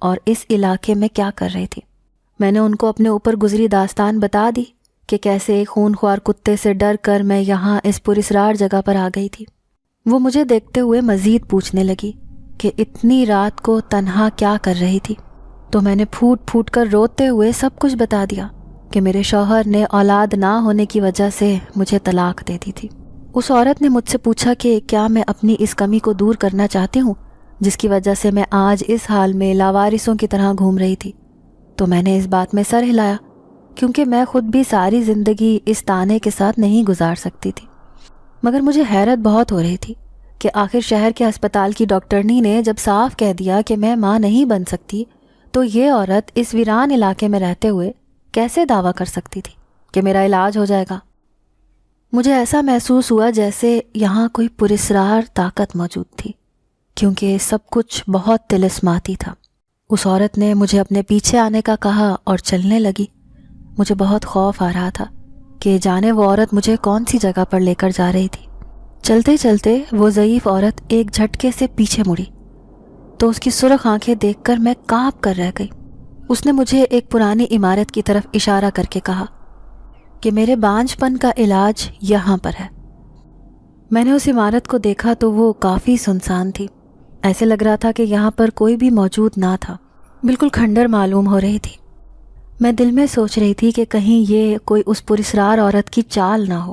[SPEAKER 2] اور اس علاقے میں کیا کر رہی تھی. میں نے ان کو اپنے اوپر گزری داستان بتا دی کہ کیسے ایک خون خوار کتے سے ڈر کر میں یہاں اس پراسرار جگہ پر آ گئی تھی. وہ مجھے دیکھتے ہوئے مزید پوچھنے لگی کہ اتنی رات کو تنہا کیا کر رہی تھی. تو میں نے پھوٹ پھوٹ کر روتے ہوئے سب کچھ بتا دیا کہ میرے شوہر نے اولاد نہ ہونے کی وجہ سے مجھے طلاق دے دی تھی. اس عورت نے مجھ سے پوچھا کہ کیا میں اپنی اس کمی کو دور کرنا چاہتی ہوں جس کی وجہ سے میں آج اس حال میں لاوارثوں کی طرح گھوم رہی تھی. تو میں نے اس بات میں سر ہلایا کیونکہ میں خود بھی ساری زندگی اس تانے کے ساتھ نہیں گزار سکتی تھی. مگر مجھے حیرت بہت ہو رہی تھی کہ آخر شہر کے ہسپتال کی ڈاکٹرنی نے جب صاف کہہ دیا کہ میں ماں نہیں بن سکتی تو یہ عورت اس ویران علاقے میں رہتے ہوئے کیسے دعویٰ کر سکتی تھی کہ میرا علاج ہو جائے گا. مجھے ایسا محسوس ہوا جیسے یہاں کوئی پراسرار طاقت موجود تھی کیونکہ سب کچھ بہت طلسماتی تھا. اس عورت نے مجھے اپنے پیچھے آنے کا کہا اور چلنے لگی. مجھے بہت خوف آ رہا تھا کہ جانے وہ عورت مجھے کون سی جگہ پر لے کر جا رہی تھی. چلتے چلتے وہ ضعیف عورت ایک جھٹکے سے پیچھے مڑی تو اس کی سرخ آنکھیں دیکھ کر میں کانپ کر رہ گئی. اس نے مجھے ایک پرانی عمارت کی طرف اشارہ کر کے کہا کہ میرے بانجھ پن کا علاج یہاں پر ہے. میں نے اس عمارت کو دیکھا تو وہ کافی سنسان تھی. ایسے لگ رہا تھا کہ یہاں پر کوئی بھی موجود نہ تھا. بالکل کھنڈر معلوم ہو رہی تھی. میں دل میں سوچ رہی تھی کہ کہیں یہ کوئی اس پراسرار عورت کی چال نہ ہو.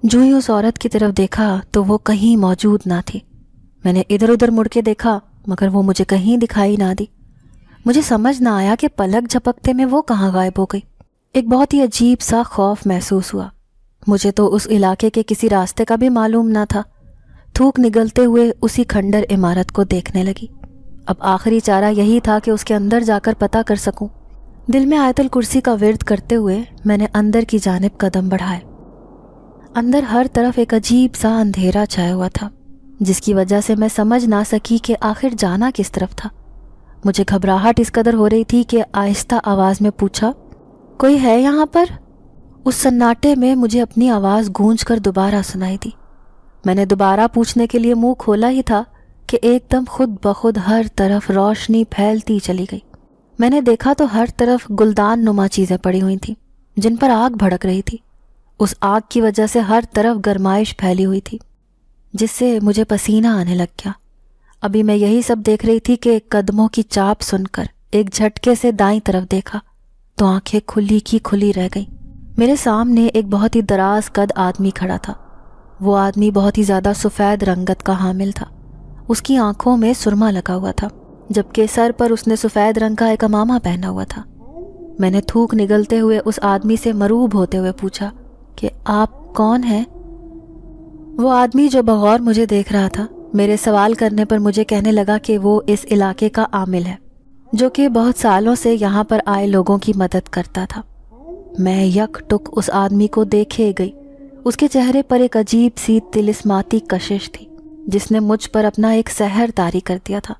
[SPEAKER 2] جو ہی اس عورت کی طرف دیکھا تو وہ کہیں موجود نہ تھی. میں نے ادھر ادھر مڑ کے دیکھا مگر وہ مجھے کہیں دکھائی نہ دی. مجھے سمجھ نہ آیا کہ پلک جھپکتے میں وہ کہاں غائب ہو گئی. ایک بہت ہی عجیب سا خوف محسوس ہوا. مجھے تو اس علاقے کے کسی راستے کا بھی معلوم نہ تھا. تھوک نگلتے ہوئے اسی کھنڈر عمارت کو دیکھنے لگی. اب آخری چارہ یہی تھا کہ اس کے اندر جا کر پتہ کر سکوں. دل میں آیت الکرسی کا ورد کرتے ہوئے میں نے اندر کی جانب قدم بڑھائے. اندر ہر طرف ایک عجیب سا اندھیرا چھایا ہوا تھا جس کی وجہ سے میں سمجھ نہ سکی کہ آخر جانا کس طرف تھا. مجھے گھبراہٹ اس قدر ہو رہی تھی کہ آہستہ آواز میں پوچھا، کوئی ہے یہاں پر؟ اس سناٹے میں مجھے اپنی آواز گونج کر دوبارہ سنائی دی. میں نے دوبارہ پوچھنے کے لیے منہ کھولا ہی تھا کہ ایک دم خود بخود ہر طرف روشنی پھیلتی چلی گئی۔ میں نے دیکھا تو ہر طرف گلدان نما چیزیں پڑی ہوئی تھیں جن پر آگ بھڑک رہی تھی۔ اس آگ کی وجہ سے ہر طرف گرمائش پھیلی ہوئی تھی جس سے مجھے پسینہ آنے لگ گیا۔ ابھی میں یہی سب دیکھ رہی تھی کہ قدموں کی چاپ سن کر ایک جھٹکے سے دائیں طرف دیکھا تو آنکھیں کھلی کی کھلی رہ گئیں۔ میرے سامنے ایک بہت ہی دراز قد آدمی کھڑا تھا۔ وہ آدمی بہت ہی زیادہ سفید رنگت کا حامل تھا۔ اس کی آنکھوں میں سرما لگا ہوا تھا جبکہ سر پر اس نے سفید رنگ کا ایک عمامہ پہنا ہوا تھا۔ میں نے تھوک نگلتے ہوئے اس آدمی سے مروب ہوتے ہوئے پوچھا کہ آپ کون ہیں؟ وہ آدمی جو بغور مجھے دیکھ رہا تھا میرے سوال کرنے پر مجھے کہنے لگا کہ وہ اس علاقے کا عامل ہے جو کہ بہت سالوں سے یہاں پر آئے لوگوں کی مدد کرتا تھا۔ میں یک ٹک اس آدمی کو دیکھے گئی۔ اس کے چہرے پر ایک عجیب سی طلسماتی کشش تھی جس نے مجھ پر اپنا ایک سحر طاری کر دیا تھا۔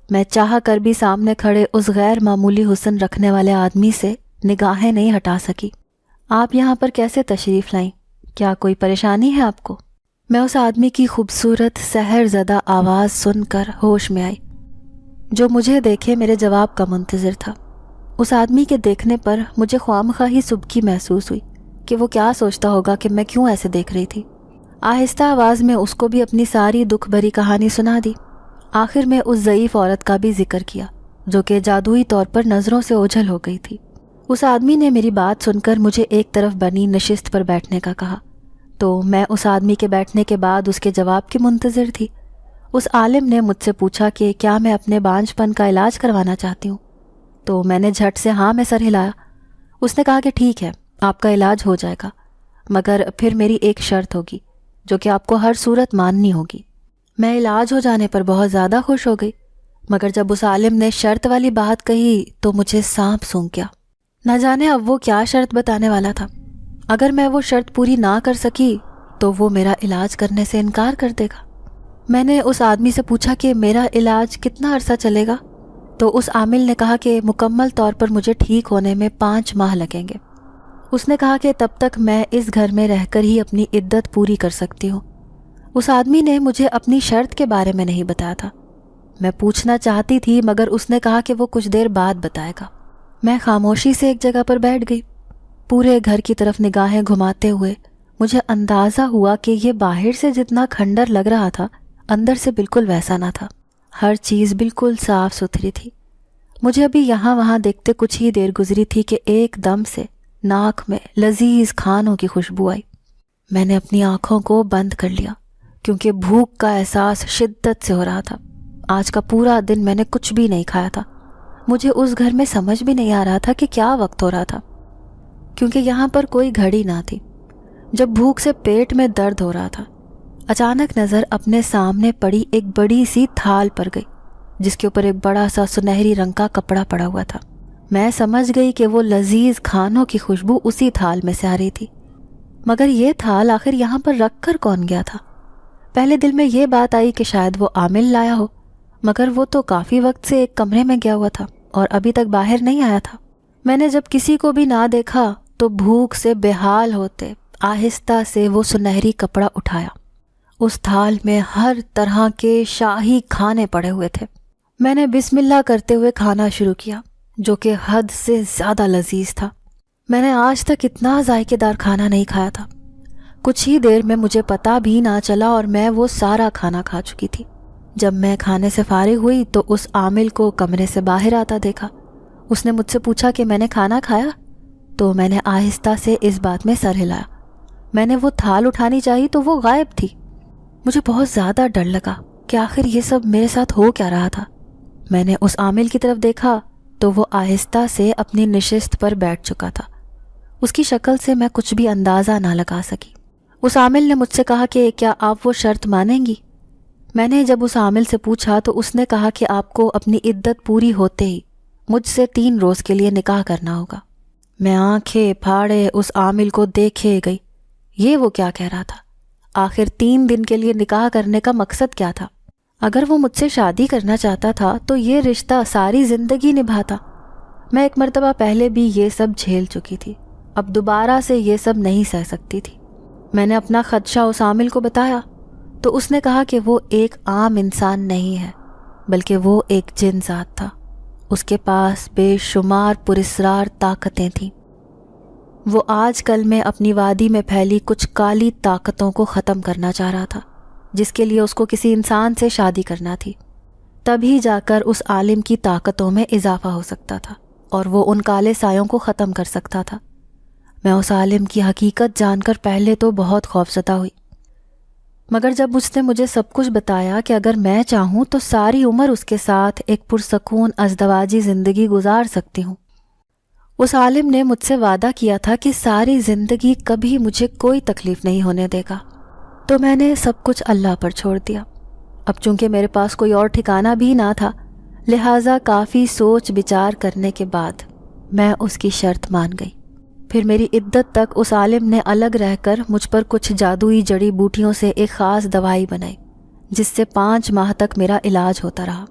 [SPEAKER 2] میں چاہ کر بھی سامنے کھڑے اس غیر معمولی حسن رکھنے والے آدمی سے نگاہیں نہیں ہٹا سکی۔ آپ یہاں پر کیسے تشریف لائیں؟ کیا کوئی پریشانی ہے آپ کو؟ میں اس آدمی کی خوبصورت سحر زدہ آواز سن کر ہوش میں آئی جو مجھے دیکھے میرے جواب کا منتظر تھا۔ اس آدمی کے دیکھنے پر مجھے خوامخواہی سبکی محسوس ہوئی کہ وہ کیا سوچتا ہوگا کہ میں کیوں ایسے دیکھ رہی تھی۔ آہستہ آواز میں اس کو بھی اپنی ساری دکھ بھری کہانی سنا دی۔ آخر میں اس ضعیف عورت کا بھی ذکر کیا جو کہ جادوئی طور پر نظروں سے اوجھل ہو گئی تھی۔ اس آدمی نے میری بات سن کر مجھے ایک طرف بنی نشست پر بیٹھنے کا کہا تو میں اس آدمی کے بیٹھنے کے بعد اس کے جواب کی منتظر تھی۔ اس عالم نے مجھ سے پوچھا کہ کیا میں اپنے بانجھ پن کا علاج کروانا چاہتی ہوں، تو میں نے جھٹ سے ہاں میں سر ہلایا۔ اس نے کہا کہ ٹھیک ہے، آپ کا علاج ہو جائے گا، مگر پھر میری ایک شرط ہوگی جو کہ آپ کو ہر صورت ماننی ہوگی۔ میں علاج ہو جانے پر بہت زیادہ خوش ہو گئی، مگر جب اس عالم نے شرط والی بات کہی تو مجھے سانپ سونگ گیا۔ نہ جانے اب وہ کیا شرط بتانے والا تھا۔ اگر میں وہ شرط پوری نہ کر سکی تو وہ میرا علاج کرنے سے انکار کر دے گا۔ میں نے اس آدمی سے پوچھا کہ میرا علاج کتنا عرصہ چلے گا، تو اس عامل نے کہا کہ مکمل طور پر مجھے ٹھیک ہونے میں 5 ماہ لگیں گے۔ اس نے کہا کہ تب تک میں اس گھر میں رہ کر ہی اپنی عدت پوری کر سکتی ہوں۔ اس آدمی نے مجھے اپنی شرط کے بارے میں نہیں بتایا تھا۔ میں پوچھنا چاہتی تھی مگر اس نے کہا کہ وہ کچھ دیر بعد بتائے گا۔ میں خاموشی سے ایک جگہ پر بیٹھ گئی، پورے گھر کی طرف نگاہیں گھماتے ہوئے مجھے اندازہ ہوا کہ یہ باہر سے جتنا کھنڈر لگ رہا تھا اندر سے بالکل ویسا نہ تھا۔ ہر چیز بالکل صاف ستھری تھی۔ مجھے ابھی یہاں وہاں دیکھتے کچھ ہی دیر گزری تھی کہ ایک دم سے ناک میں لذیذ کھانوں کی خوشبو آئی۔ میں نے اپنی آنکھوں کو بند کر لیا کیونکہ بھوک کا احساس شدت سے ہو رہا تھا۔ آج کا پورا دن میں نے کچھ بھی نہیں کھایا تھا۔ مجھے اس گھر میں سمجھ بھی نہیں آ رہا تھا کہ کیا وقت ہو رہا تھا کیونکہ یہاں پر کوئی گھڑی نہ تھی۔ جب بھوک سے پیٹ میں درد ہو رہا تھا، اچانک نظر اپنے سامنے پڑی ایک بڑی سی تھال پر گئی جس کے اوپر ایک بڑا سا سنہری رنگ کا کپڑا پڑا ہوا تھا۔ میں سمجھ گئی کہ وہ لذیذ کھانوں کی خوشبو اسی تھال میں سے آ رہی تھی، مگر یہ تھال آخر یہاں پر رکھ کر کون گیا تھا؟ پہلے دل میں یہ بات آئی کہ شاید وہ عامل لایا ہو، مگر وہ تو کافی وقت سے ایک کمرے میں گیا ہوا تھا اور ابھی تک باہر نہیں آیا تھا۔ میں نے جب کسی کو بھی نہ دیکھا تو بھوک سے بے حال ہوتے آہستہ سے وہ سنہری کپڑا اٹھایا۔ اس تھال میں ہر طرح کے شاہی کھانے پڑے ہوئے تھے۔ میں نے بسم اللہ کرتے ہوئے کھانا شروع کیا جو کہ حد سے زیادہ لذیذ تھا۔ میں نے آج تک اتنا ذائقے دار کھانا نہیں کھایا تھا۔ کچھ ہی دیر میں مجھے پتا بھی نہ چلا اور میں وہ سارا کھانا کھا چکی تھی۔ جب میں کھانے سے فارغ ہوئی تو اس عامل کو کمرے سے باہر آتا دیکھا۔ اس نے مجھ سے پوچھا کہ میں نے کھانا کھایا، تو میں نے آہستہ سے اس بات میں سر ہلایا۔ میں نے وہ تھال اٹھانی چاہی تو وہ غائب تھی۔ مجھے بہت زیادہ ڈر لگا کہ آخر یہ سب میرے ساتھ ہو کیا رہا تھا۔ میں نے اس عامل کی طرف دیکھا تو وہ آہستہ سے اپنی نشست پر بیٹھ چکا تھا۔ اس کی شکل سے میں کچھ بھی اندازہ نہ لگا سکی۔ اس عامل نے مجھ سے کہا کہ کیا آپ وہ شرط مانیں گی؟ میں نے جب اس عامل سے پوچھا تو اس نے کہا کہ آپ کو اپنی عدت پوری ہوتے ہی مجھ سے 3 روز کے لیے نکاح کرنا ہوگا۔ میں آنکھیں پھاڑے اس عامل کو دیکھے گئی۔ یہ وہ کیا کہہ رہا تھا؟ آخر 3 دن کے لیے نکاح کرنے کا مقصد کیا تھا؟ اگر وہ مجھ سے شادی کرنا چاہتا تھا تو یہ رشتہ ساری زندگی نبھاتا۔ میں ایک مرتبہ پہلے بھی یہ سب جھیل چکی تھی، اب دوبارہ سے یہ سب نہیں سہ سکتی تھی۔ میں نے اپنا خدشہ اس عامل کو بتایا تو اس نے کہا کہ وہ ایک عام انسان نہیں ہے بلکہ وہ ایک جن ذات تھا۔ اس کے پاس بے شمار پراسرار طاقتیں تھیں۔ وہ آج کل میں اپنی وادی میں پھیلی کچھ کالی طاقتوں کو ختم کرنا چاہ رہا تھا، جس کے لیے اس کو کسی انسان سے شادی کرنا تھی۔ تبھی جا کر اس عالم کی طاقتوں میں اضافہ ہو سکتا تھا اور وہ ان کالے سایوں کو ختم کر سکتا تھا۔ میں اس عالم کی حقیقت جان کر پہلے تو بہت خوفزدہ ہوئی، مگر جب اس نے مجھے سب کچھ بتایا کہ اگر میں چاہوں تو ساری عمر اس کے ساتھ ایک پرسکون ازدواجی زندگی گزار سکتی ہوں۔ اس عالم نے مجھ سے وعدہ کیا تھا کہ ساری زندگی کبھی مجھے کوئی تکلیف نہیں ہونے دے گا، تو میں نے سب کچھ اللہ پر چھوڑ دیا۔ اب چونکہ میرے پاس کوئی اور ٹھکانہ بھی نہ تھا، لہٰذا کافی سوچ بچار کرنے کے بعد میں اس کی شرط مان گئی۔ پھر میری عدت تک اس عالم نے الگ رہ کر مجھ پر کچھ جادوئی جڑی بوٹیوں سے ایک خاص دوائی بنائی، جس سے 5 ماہ تک میرا علاج ہوتا رہا۔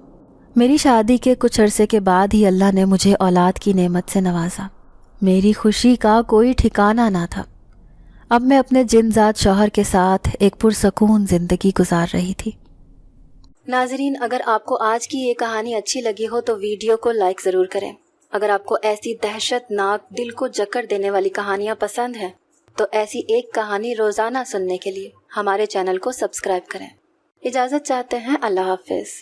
[SPEAKER 2] میری شادی کے کچھ عرصے کے بعد ہی اللہ نے مجھے اولاد کی نعمت سے نوازا۔ میری خوشی کا کوئی ٹھکانہ نہ تھا۔ اب میں اپنے جن ذات شوہر کے ساتھ ایک پرسکون زندگی گزار رہی تھی۔
[SPEAKER 1] ناظرین، اگر آپ کو آج کی یہ کہانی اچھی لگی ہو تو ویڈیو کو لائک ضرور کریں۔ اگر آپ کو ایسی دہشت ناک دل کو جکڑ دینے والی کہانیاں پسند ہیں تو ایسی ایک کہانی روزانہ سننے کے لیے ہمارے چینل کو سبسکرائب کریں۔ اجازت چاہتے ہیں، اللہ حافظ۔